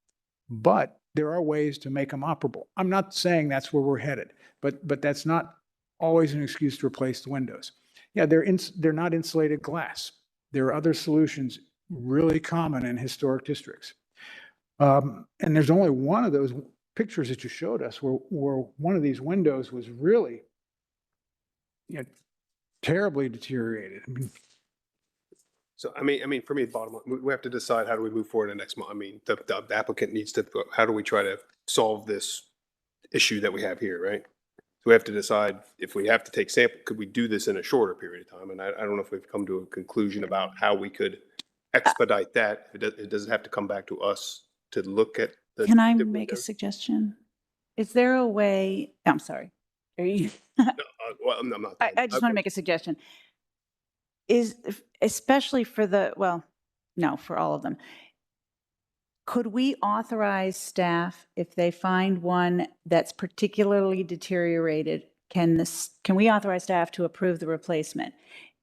but there are ways to make them operable. I'm not saying that's where we're headed, but that's not always an excuse to replace the windows. Yeah, they're not insulated glass. There are other solutions really common in historic districts. And there's only one of those pictures that you showed us where one of these windows was really, terribly deteriorated. I mean, So, I mean, for me, bottom line, we have to decide how do we move forward in the next month. I mean, the applicant needs to, how do we try to solve this issue that we have here, right? So we have to decide if we have to take sample, could we do this in a shorter period of time? And I don't know if we've come to a conclusion about how we could expedite that. It doesn't have to come back to us to look at the. Can I the make a windows. suggestion? Is there a way, I'm sorry. Are you? Well, I'm not. I just want to make a suggestion. Especially for for all of them. Could we authorize staff, if they find one that's particularly deteriorated, can we authorize staff to approve the replacement?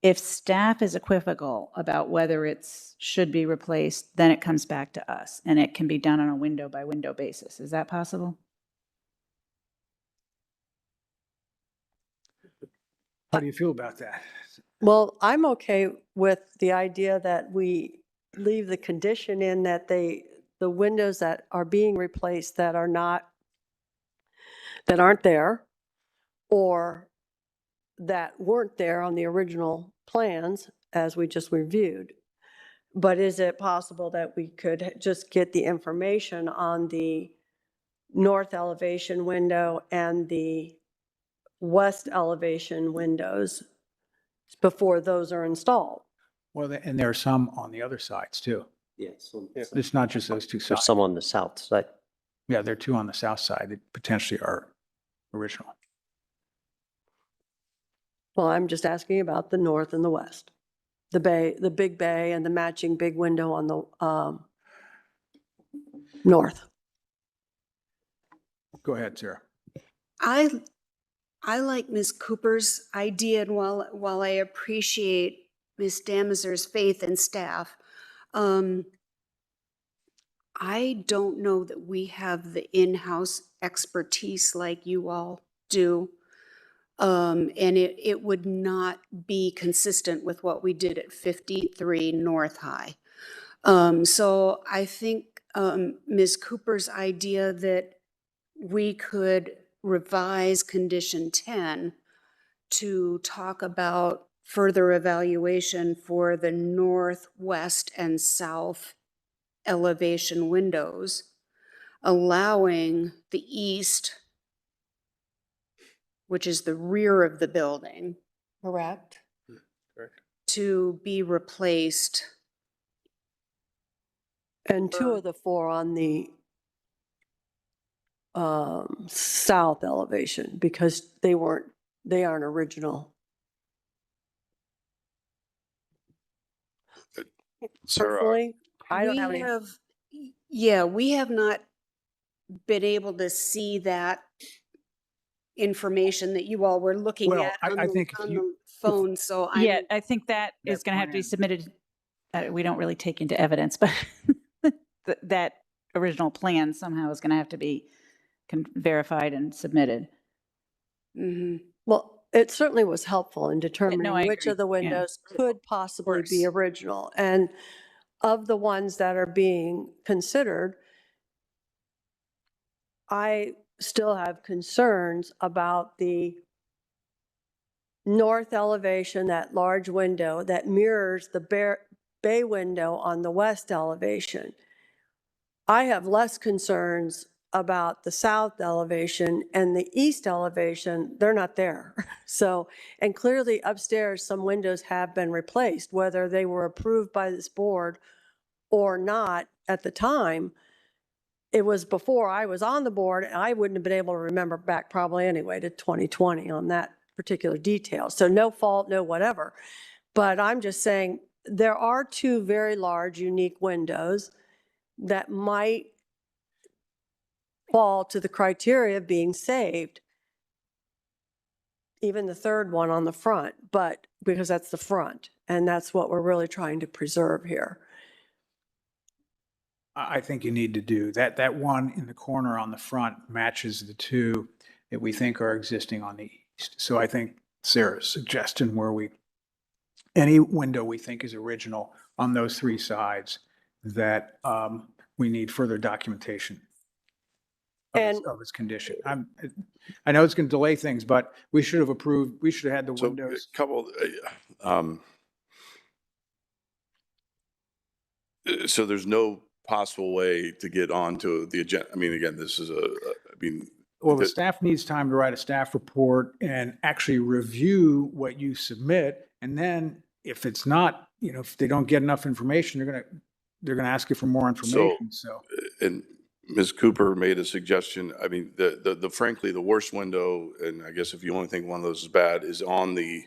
If staff is equivocal about whether it should be replaced, then it comes back to us and it can be done on a window by window basis. Is that possible? how do you feel about that? Well, I'm okay with the idea that we leave the condition in that the windows that are being replaced that aren't there, or that weren't there on the original plans as we just reviewed. But is it possible that we could just get the information on the north elevation window and the west elevation windows before those are installed? Well, and there are some on the other sides too. Yes. It's not just those 2 There's sides. some on the south side. Yeah, there are 2 on the south side that potentially are original. Well, I'm just asking about the north and the west. The bay, the big bay and the matching big window on the north. Go ahead, Sarah. I like Ms. Cooper's idea, and while I appreciate Ms. Damazer's faith in staff, I don't know that we have the in-house expertise like you all do. And it would not be consistent with what we did at 53 North High. So I think Ms. Cooper's idea that we could revise condition 10 to talk about further evaluation for the northwest and south elevation windows, allowing the east, which is the rear of the building, correct? Correct. To be replaced. And 2 of the 4 on the south elevation, because they aren't original. Sarah, Personally, I don't have We any. have, yeah, we have not been able to see that information that you all were looking Well, at I think if on you- the phone, so Yeah, I'm, I think that is That going to have to be plan- submitted. We don't really take into evidence, but that original plan somehow is going to have to be verified and submitted. mhm. Well, it certainly was helpful in determining I which agree. of the Yeah. windows could possibly be course. original. And of the ones that are being considered, I still have concerns about the north elevation, that large window that mirrors the bay window on the west elevation. I have less concerns about the south elevation, and the east elevation, they're not there. So, and clearly upstairs, some windows have been replaced, whether they were approved by this board or not at the time. It was before I was on the board, and I wouldn't have been able to remember back probably anyway to 2020 on that particular detail. So no fault, no whatever. But I'm just saying, there are 2 very large, unique windows that might fall to the criteria of being saved. Even the third one on the front, but because that's the front, and that's what we're really trying to preserve here. I think you need to do that. That one in the corner on the front matches the 2 that we think are existing on the east. So I think Sarah's suggestion where any window we think is original on those 3 sides, that we need further documentation of its condition. I know it's going to delay things, but we should have had the so windows. a couple, so there's no possible way to get onto the agenda. I mean, again, this is Well, the staff needs time to write a staff report and actually review what you submit. And then if it's not, if they don't get enough information, they're going to ask you for more information. So, and Ms. Cooper made a suggestion. I mean, frankly, the worst window, and I guess if you only think one of those is bad, is on the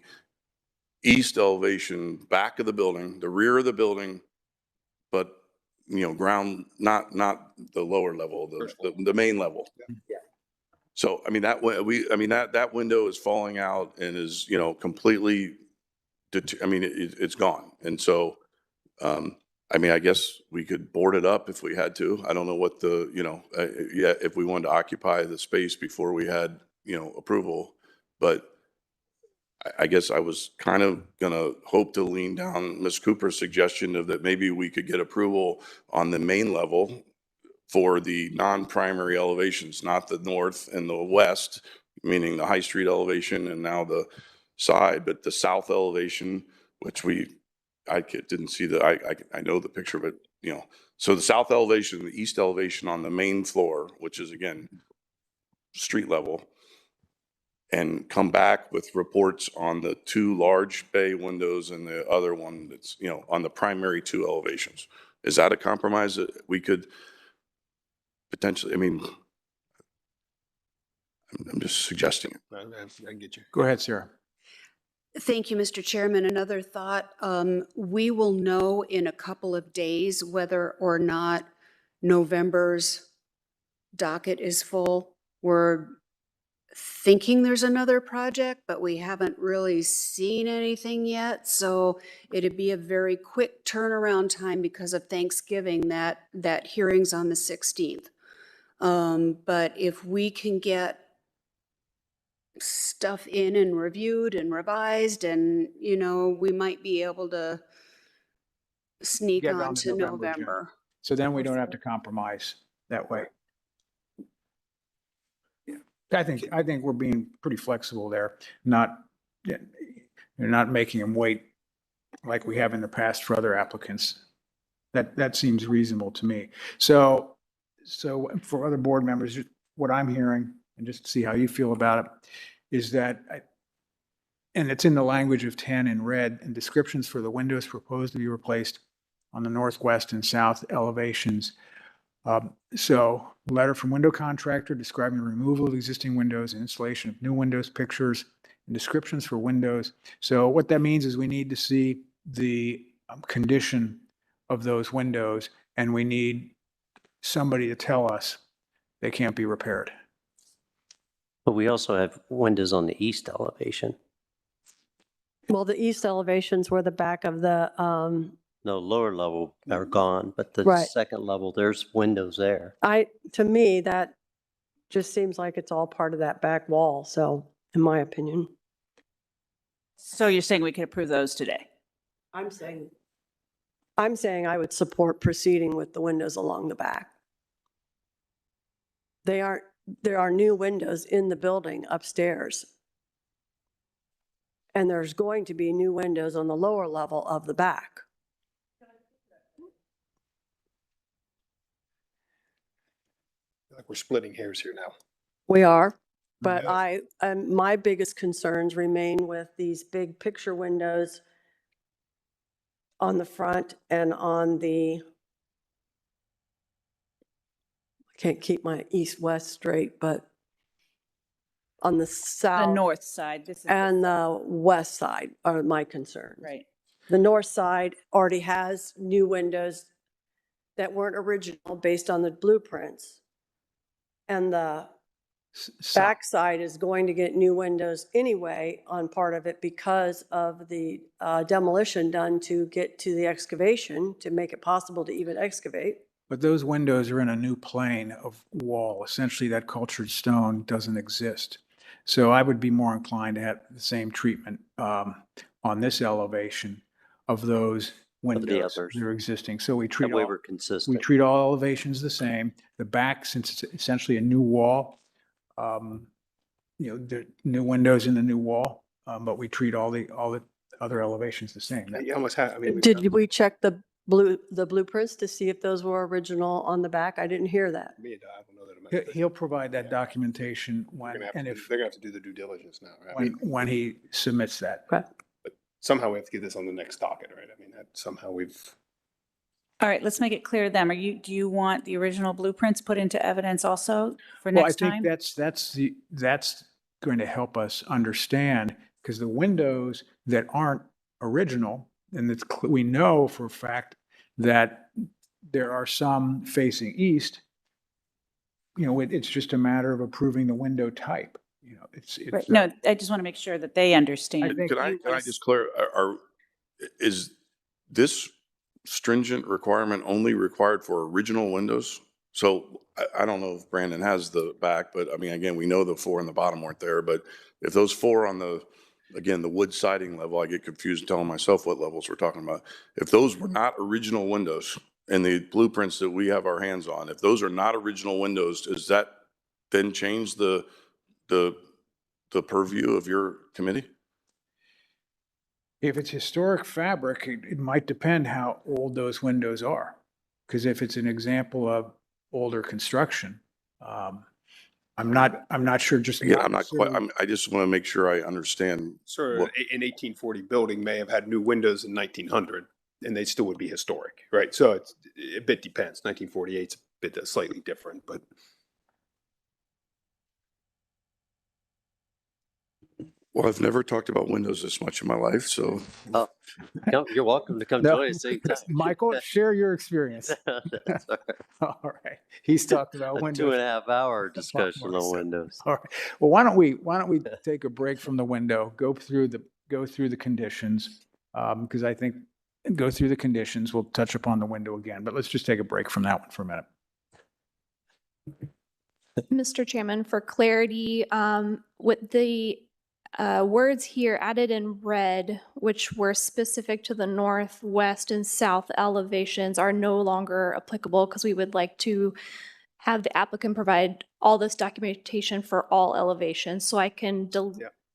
east elevation, back of the building, the rear of the building, but, ground, not the lower level, the main level. Yeah. So, I mean, that window is falling out and is, completely, it's gone. And so, I mean, I guess we could board it up if we had to. I don't know what if we wanted to occupy the space before we had, approval. But I guess I was kind of gonna hope to lean down Ms. Cooper's suggestion of that maybe we could get approval on the main level for the non-primary elevations, not the north and the west, meaning the High Street elevation and now the side, but the south elevation, which I didn't see I know the picture, but so the south elevation, the east elevation on the main floor, which is again, street level, and come back with reports on the 2 large bay windows and the other one that's, on the primary 2 elevations. Is that a compromise that we could potentially, I mean, I'm just suggesting it. I get you. go ahead, Sarah. Thank you, Mr. Chairman. Another thought, we will know in a couple of days whether or not November's docket is full. We're thinking there's another project, but we haven't really seen anything yet. So it'd be a very quick turnaround time because of Thanksgiving, that hearing's on the 16th. But if we can get stuff in and reviewed and revised, and we might be able to sneak Get on on the to November agenda. November. So then we don't have to compromise that way. Yeah. I think we're being pretty flexible there. Not, You're not making them wait like we have in the past for other applicants. That seems reasonable to me. So for other board members, what I'm hearing, and just to see how you feel about it, is that, and it's in the language of 10 in red, and descriptions for the windows proposed to be replaced on the northwest and south elevations. So letter from window contractor describing the removal of existing windows and installation of new windows, pictures, and descriptions for windows. So what that means is we need to see the condition of those windows, and we need somebody to tell us they can't be repaired. But we also have windows on the east elevation. Well, the east elevations were the back of the, No, lower level are gone, but the Right. second level, there's windows there. to me, that just seems like it's all part of that back wall. So, in my opinion. So you're saying we could approve those today? I'm saying I would support proceeding with the windows along the back. There are new windows in the building upstairs. And there's going to be new windows on the lower level of the back. Like we're splitting hairs here now. We are, but my biggest concerns remain with these big picture windows on the front and on the, I can't keep my east-west straight, but on the The south north side, this is. and the west side are my concerns. Right. The north side already has new windows that weren't original based on the blueprints. And the back side is going to get new windows anyway on part of it because of the demolition done to get to the excavation, to make it possible to even excavate. But those windows are in a new plane of wall. Essentially, that cultured stone doesn't exist. So I would be more inclined to have the same treatment on this elevation of those windows others. that are existing. So we treat That way all, we're consistent. we treat all elevations the same. The back, since it's essentially a new wall, the new windows in the new wall, but we treat all the other elevations the same. You almost have, I mean. Did we check the blueprints to see if those were original on the back? I didn't hear that. I don't know that I'm gonna- He'll provide that documentation They're when, gonna have and to do- if, they're gonna have to do the due diligence now, right? when he submits that. Okay. Somehow we have to get this on the next docket, right? I mean, that somehow we've, All right, let's make it clear to them. Do you want the original blueprints put into evidence also for Well, I next time? think that's going to help us understand, because the windows that aren't original, and we know for a fact that there are some facing east, it's just a matter of approving the window type. Right. No, I just want to make sure that they understand. think- Can I just clarify, is this stringent requirement only required for original windows? So I don't know if Brandon has the back, but I mean, again, we know the 4 in the bottom weren't there, but if those 4 on the wood siding level, I get confused telling myself what levels we're talking about. If those were not original windows in the blueprints that we have our hands on, if those are not original windows, does that then change the purview of your committee? If it's historic fabric, it might depend how old those windows are. Because if it's an example of older construction, I'm not sure just. Again, I just want to make sure I understand. sort of what- an 1840 building may have had new windows in 1900 and they still would be historic, right? So it's a bit depends. 1948 is a bit slightly different, but. Well, I've never talked about windows this much in my life, so. You're welcome to come No. join us anytime. Michael, share your experience. That's all right. All right. He's talked about A windows. 2.5 hour discussion on windows. All right. Well, why don't we take a break from the window, go through the conditions, because I think go through the conditions. We'll touch upon the window again, but let's just take a break from that one for a minute. Mr. Chairman, for clarity, with the words here added in red, which were specific to the north, west, and south elevations, are no longer applicable because we would like to have the applicant provide all this documentation for all elevations. So I can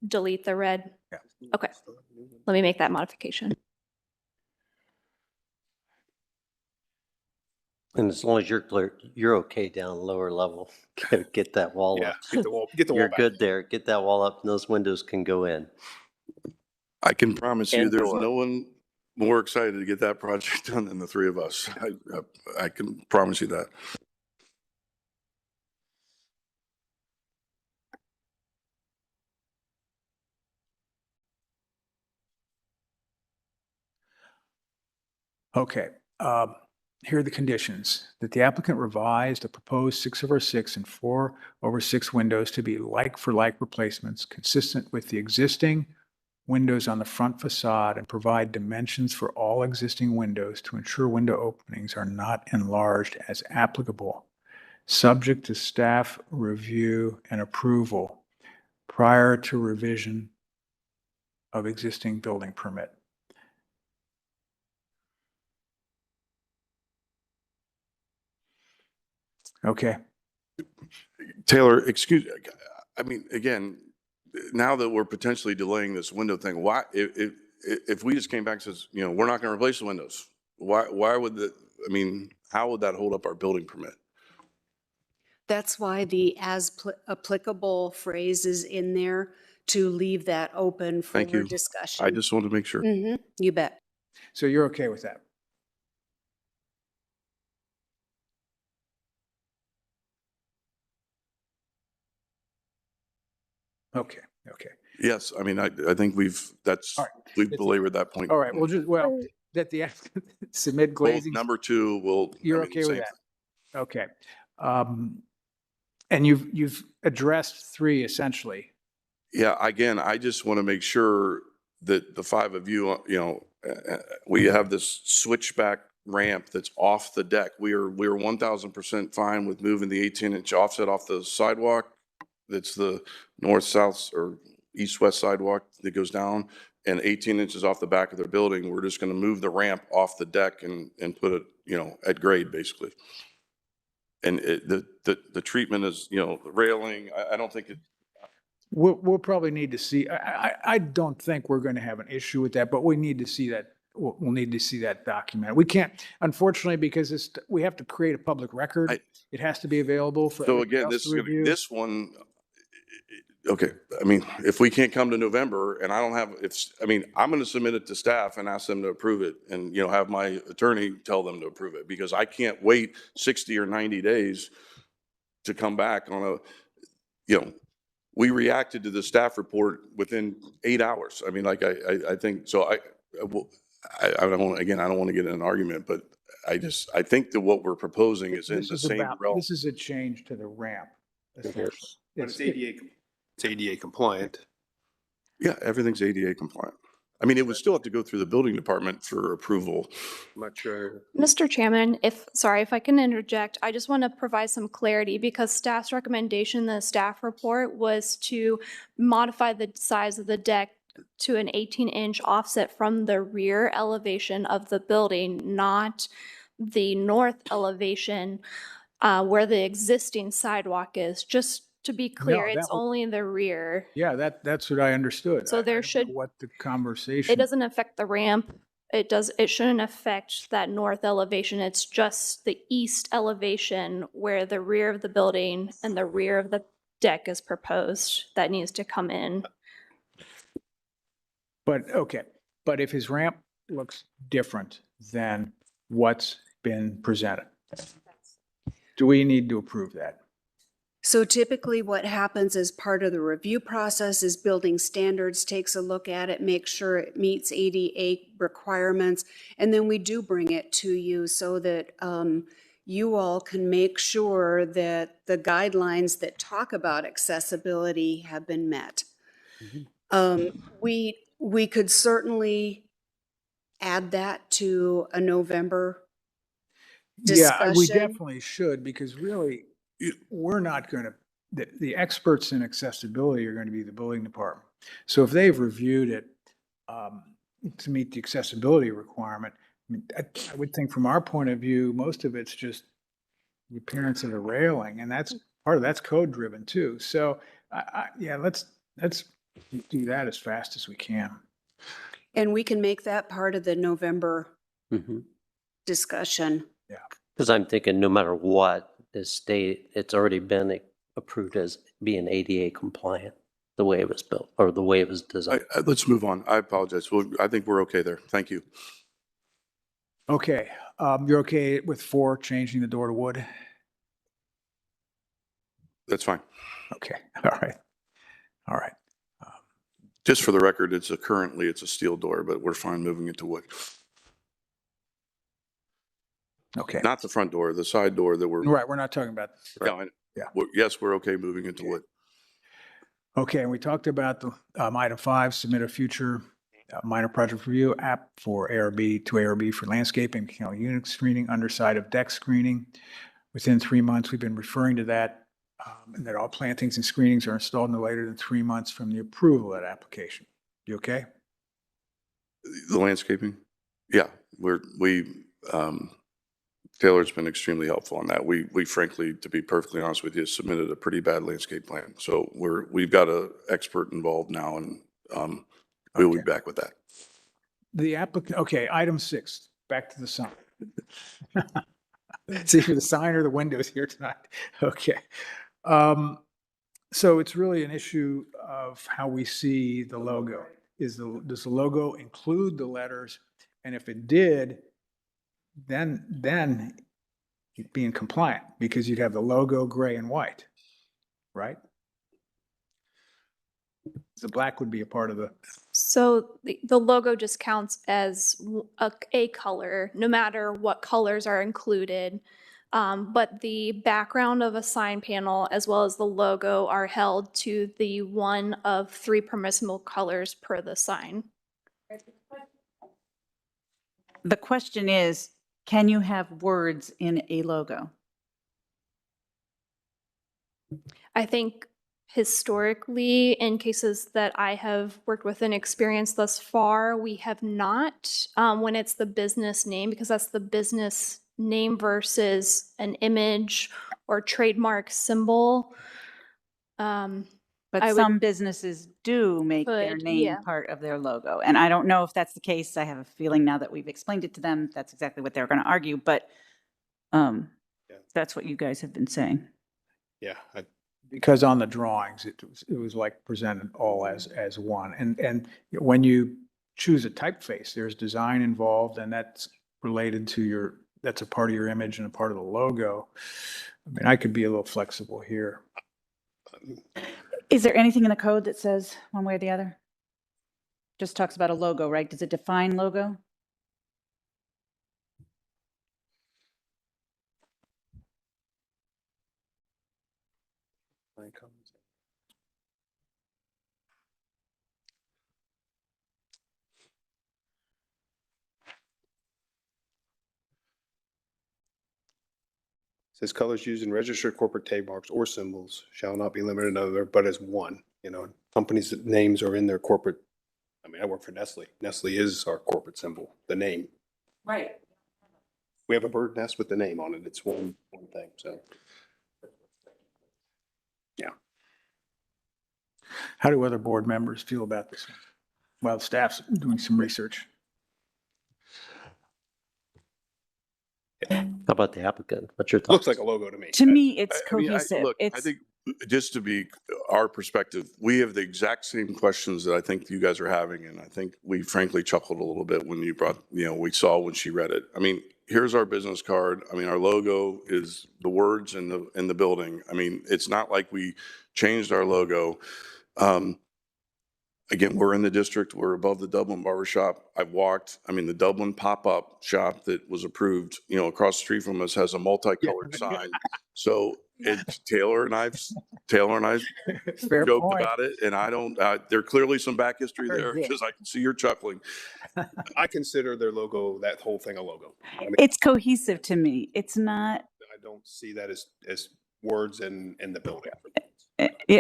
delete the red. Yeah. Okay, let me make that modification. And as long as you're clear, you're okay down lower level. Get that wall Yeah, up. get the wall You're back. good there. Get that wall up and those windows can go in. I can promise you, And there's door. no one more excited to get that project done than the three of us. I can promise you that. Okay, here are the conditions. That the applicant revised a proposed 6/6 and 4/6 windows to be like-for-like replacements consistent with the existing windows on the front facade and provide dimensions for all existing windows to ensure window openings are not enlarged as applicable, subject to staff review and approval prior to revision of existing building permit. Okay. Taylor, excuse, I mean, again, now that we're potentially delaying this window thing, why, if we just came back and says, you know, we're not going to replace the windows, why would the, I mean, how would that hold up our building permit? That's why the applicable phrase is in there to leave that open for Thank you. discussion. I just wanted to make sure. You bet. So you're okay with that? Okay, okay. Yes, I mean, I think that's, All right. we've belabored that point. All right, well, that the applicant submit Well, glazing. number two will. You're I mean, okay with same that? Okay. And you've addressed 3 essentially. Yeah, again, I just want to make sure that the 5 of you, you know, we have this switchback ramp that's off the deck. We're 1000% fine with moving the 18-inch offset off the sidewalk. That's the north-south or east-west sidewalk that goes down, and 18 inches off the back of their building. We're just going to move the ramp off the deck and put it, you know, at grade basically. And the treatment is, you know, the railing. I don't think it. We'll probably need to see, I don't think we're going to have an issue with that, but we need to see that, we'll need to see that document. We can't, unfortunately, because we have to create a public record. It has to be available for So everybody again, else this to is gonna be, review. this one, okay, I mean, if we can't come to November and I don't have, I mean, I'm going to submit it to staff and ask them to approve it and, you know, have my attorney tell them to approve it because I can't wait 60 or 90 days to come back on a, you know, we reacted to the staff report within 8 hours. I mean, like, I think, so I don't want, again, I don't want to get in an argument, but I think that what we're proposing is in the same realm. This is a change to the ramp. essentially. But it's ADA compliant. Yeah, everything's ADA compliant. I mean, it would still have to go through the building department for approval. I'm not sure. Mr. Chairman, if I can interject, I just want to provide some clarity because staff's recommendation in the staff report was to modify the size of the deck to an 18-inch offset from the rear elevation of the building, not the north elevation where the existing sidewalk is. Just to be clear, that it's was- only the rear. Yeah, that's what I understood. So there I don't know should- what the conversation. It doesn't affect the ramp. It shouldn't affect that north elevation. It's just the east elevation where the rear of the building and the rear of the deck is proposed that needs to come in. But, okay, but if his ramp looks different than what's been presented, do we need to approve that? So typically what happens as part of the review process is building standards takes a look at it, makes sure it meets ADA requirements, and then we do bring it to you so that you all can make sure that the guidelines that talk about accessibility have been met. We could certainly add that to a November discussion. Yeah, we definitely should, because really, we're not going to, the experts in accessibility are going to be the building department. So if they've reviewed it to meet the accessibility requirement, I mean, I would think from our point of view, most of it's just the appearance of the railing, and that's part of that's code driven too. So yeah, let's Do that as fast as we can. And we can make that part of the November Mm-hmm. discussion. Because I'm thinking no matter what, the state, it's already been approved as being ADA compliant, the way it was built or the way it was designed. Let's move on. I apologize. Well, I think we're okay there. Thank you. Okay, you're okay with 4 changing the door to wood? That's fine. Okay, all right. All right. Just for the record, currently it's a steel door, but we're fine moving it to wood. Okay. Not the front door, the side door that we're. Right, we're not talking about. Yeah. Yeah. Yes, we're okay moving it to wood. Okay, and we talked about the item 5, submit a future minor project review app for ARB to ARB for landscaping, unit screening, underside of deck screening. Within 3 months, we've been referring to that, and that all plantings and screenings are installed no later than 3 months from the approval of that application. You okay? The landscaping? Yeah, Taylor's been extremely helpful on that. We frankly, to be perfectly honest with you, submitted a pretty bad landscape plan. So we've got an expert involved now, and we'll be back with that. The applicant, okay, item 6, back to the sign. See for the sign or the windows here tonight. Okay. So it's really an issue of how we see the logo. Does the logo include the letters? And if it did, then you'd be in compliant because you'd have the logo gray and white, right? The black would be a part of the. So the logo just counts as a color, no matter what colors are included. But the background of a sign panel as well as the logo are held to the one of 3 permissible colors per the sign. The question is, can you have words in a logo? I think historically, in cases that I have worked with and experienced thus far, we have not, when it's the business name, because that's the business name versus an image or trademark symbol. But some businesses do make their name part of their logo. And I don't know if that's the case. I have a feeling now that we've explained it to them, that's exactly what they're going to argue. But that's what you guys have been saying. Yeah. Because on the drawings, it was like presented all as one. And when you choose a typeface, there's design involved, and that's related to that's a part of your image and a part of the logo. I mean, I could be a little flexible here. Is there anything in the code that says one way or the other? Just talks about a logo, right? Does it define logo? Says colors used in registered corporate trademarks or symbols shall not be limited to other, but as one. Companies' names are in their corporate. I mean, I work for Nestle. Nestle is our corporate symbol, the name. Right. We have a bird nest with the name on it. It's one thing, so. Yeah. How do other board members feel about this? While staff's doing some research. How about the applicant? What's your thoughts? Looks like a logo to me. To me, it's I mean, cohesive. I think just to be our perspective, we have the exact same questions that I think you guys are having. And I think we frankly chuckled a little bit when you brought, we saw when she read it. I mean, here's our business card. I mean, our logo is the words in the building. I mean, it's not like we changed our logo. Again, we're in the district, we're above the Dublin Barber Shop. The Dublin pop-up shop that was approved, across the street from us has a multicolored sign. So Taylor and I joked about it, and there clearly some back history there because I can see you're chuckling. I consider their logo, that whole thing, a logo. I mean, it's cohesive to me. It's not. I don't see that as words in the building.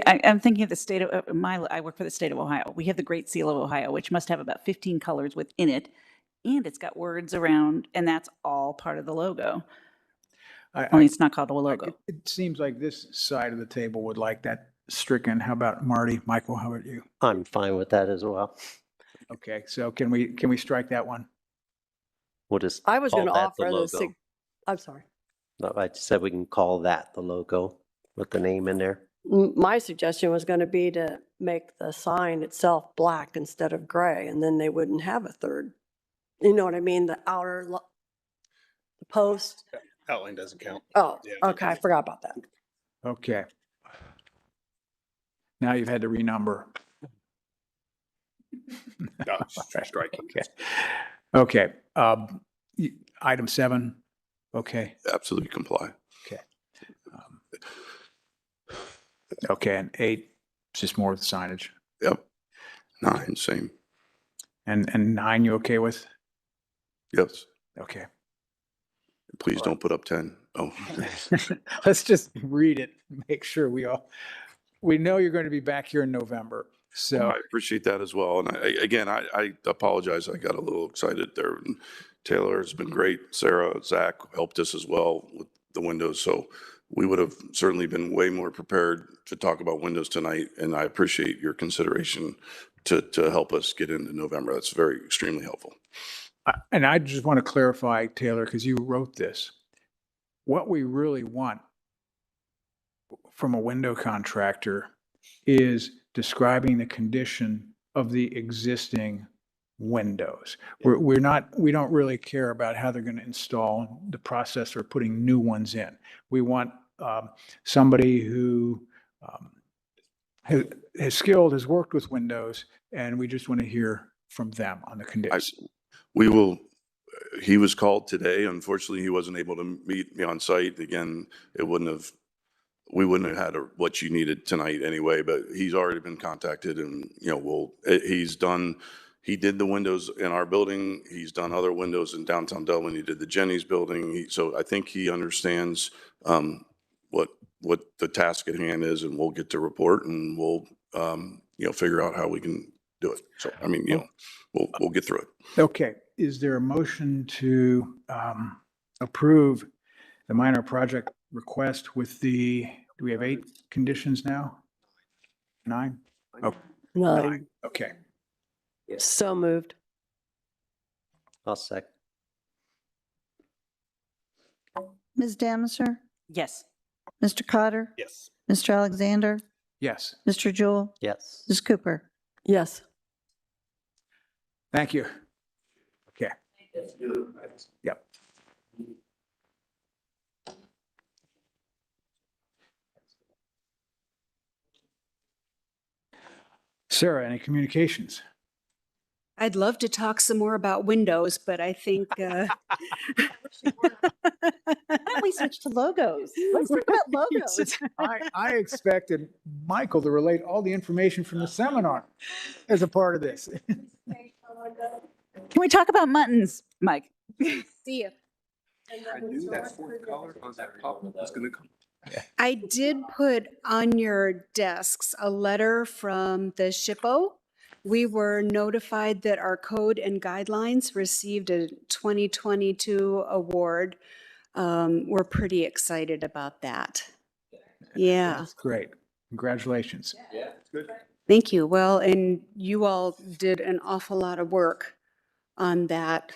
I'm thinking of the state of I work for the state of Ohio. We have the Great Seal of Ohio, which must have about 15 colors within it, and it's got words around, and that's all part of the logo. Only it's not called a logo. It seems like this side of the table would like that stricken. How about Marty? Michael, how about you? I'm fine with that as well. Okay, so can we strike that one? We'll just I was call going to that the offer the, logo. I'm sorry. No, I just said we can call that the logo with the name in there. My suggestion was going to be to make the sign itself black instead of gray, and then they wouldn't have a third. You know what I mean? The outer, the post. Outline doesn't count. Oh, Yeah. okay, I forgot about that. Okay. Now you've had to renumber. No, it's striking. Okay. Okay. Item 7. Okay. Absolutely comply. Okay. Okay, and 8, it's just more of the signage. Yep. 9, same. And 9, you okay with? Yes. Okay. Please don't put up 10. Oh. Let's just read it, make sure we know you're going to be back here in November. So I appreciate that as well. And I apologize. I got a little excited there. And Taylor has been great. Sarah, Zach helped us as well with the windows. So we would have certainly been way more prepared to talk about windows tonight. And I appreciate your consideration to help us get into November. That's very extremely helpful. and I just want to clarify, Taylor, because you wrote this. What we really want from a window contractor is describing the condition of the existing windows. We don't really care about how they're going to install the process for putting new ones in. We want somebody who has skilled, has worked with windows, and we just want to hear from them on the condition. He was called today. Unfortunately, he wasn't able to meet me on site. Again, we wouldn't have had what you needed tonight anyway, but he's already been contacted and, he did the windows in our building. He's done other windows in downtown Dublin. He did the Jenny's building. So I think he understands, what the task at hand is, and we'll get to report and we'll, figure out how we can do it. So, we'll get through it. Okay, is there a motion to approve the minor project request with do we have 8 conditions now? 9? Oh, 9. Okay. So moved. I'll second. Ms. Damiser? Yes. Mr. Cotter? Yes. Mr. Alexander? Yes, Mr. Jewell? Yes. Ms. Cooper? Yes. thank you. Okay. Yep. Sarah, any communications? I'd love to talk some more about windows, but I think, Why don't we switch to logos? Let's talk about logos. I expected Michael to relate all the information from the seminar as a part of this. Can we talk about muttons, Mike? see you. I knew that fourth color on that top was going to come. I did put on your desks a letter from the SHPO. We were notified that our code and guidelines received a 2022 award. We're pretty excited about that. Yeah. That's great. Congratulations. Yeah, it's good. Thank you. Well, and you all did an awful lot of work on that.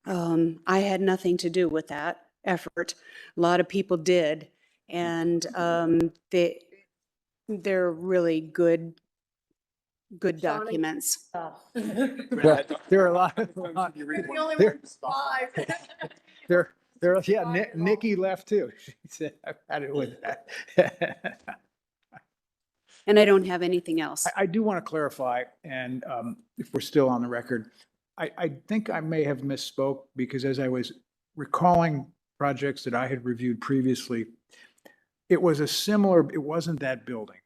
I had nothing to do with that effort. A lot of people did. And they're really good documents. There are a lot of, Nikki left too. She said, I've had it with that. And I don't have anything else. I do want to clarify, and if we're still on the record, I think I may have misspoke because as I was recalling projects that I had reviewed previously, it wasn't that building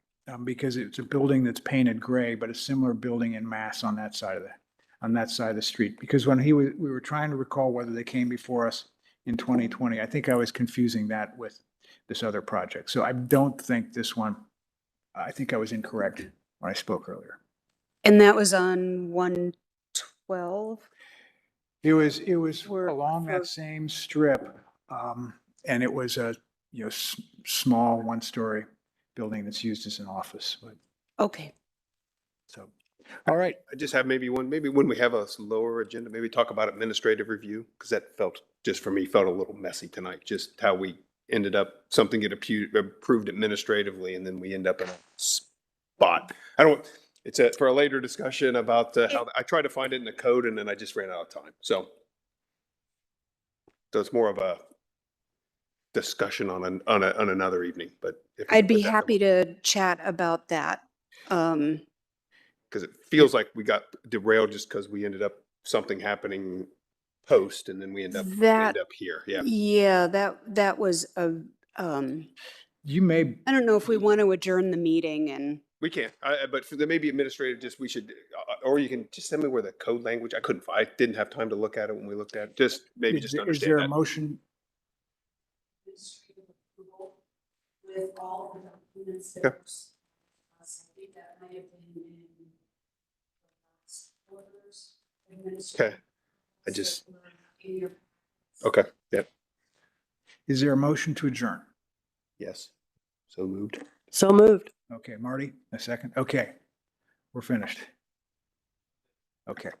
because it's a building that's painted gray, but a similar building in mass on that side of the street. Because when we were trying to recall whether they came before us in 2020, I think I was confusing that with this other project. So I don't think this one, I think I was incorrect when I spoke earlier. And that was on 112? It was along that same strip, and it was a small 1-story building that's used as an office, but, Okay. so, all right. I just have maybe when we have a lower agenda, maybe talk about administrative review, because that felt, just for me, felt a little messy tonight, just how we ended up, something get approved administratively, and then we end up in a spot. It's for a later discussion about how, I tried to find it in the code, and then I just ran out of time. So it's more of a discussion on another evening, but. I'd be happy to chat about that. Because it feels like we got derailed just because we ended up something happening post, and then we end up here. Yeah. Yeah, that was You may, I don't know if we want to adjourn the meeting and. We can, but there may be administrative, we should, or you can just send me where the code language, I didn't have time to look at it when we looked at it, just maybe just is understand there a that. motion? With all the documents Okay. Okay. Okay, yep, Is there a motion to adjourn? yes, so moved. So moved. Okay, Marty, a second. Okay, we're finished. Okay.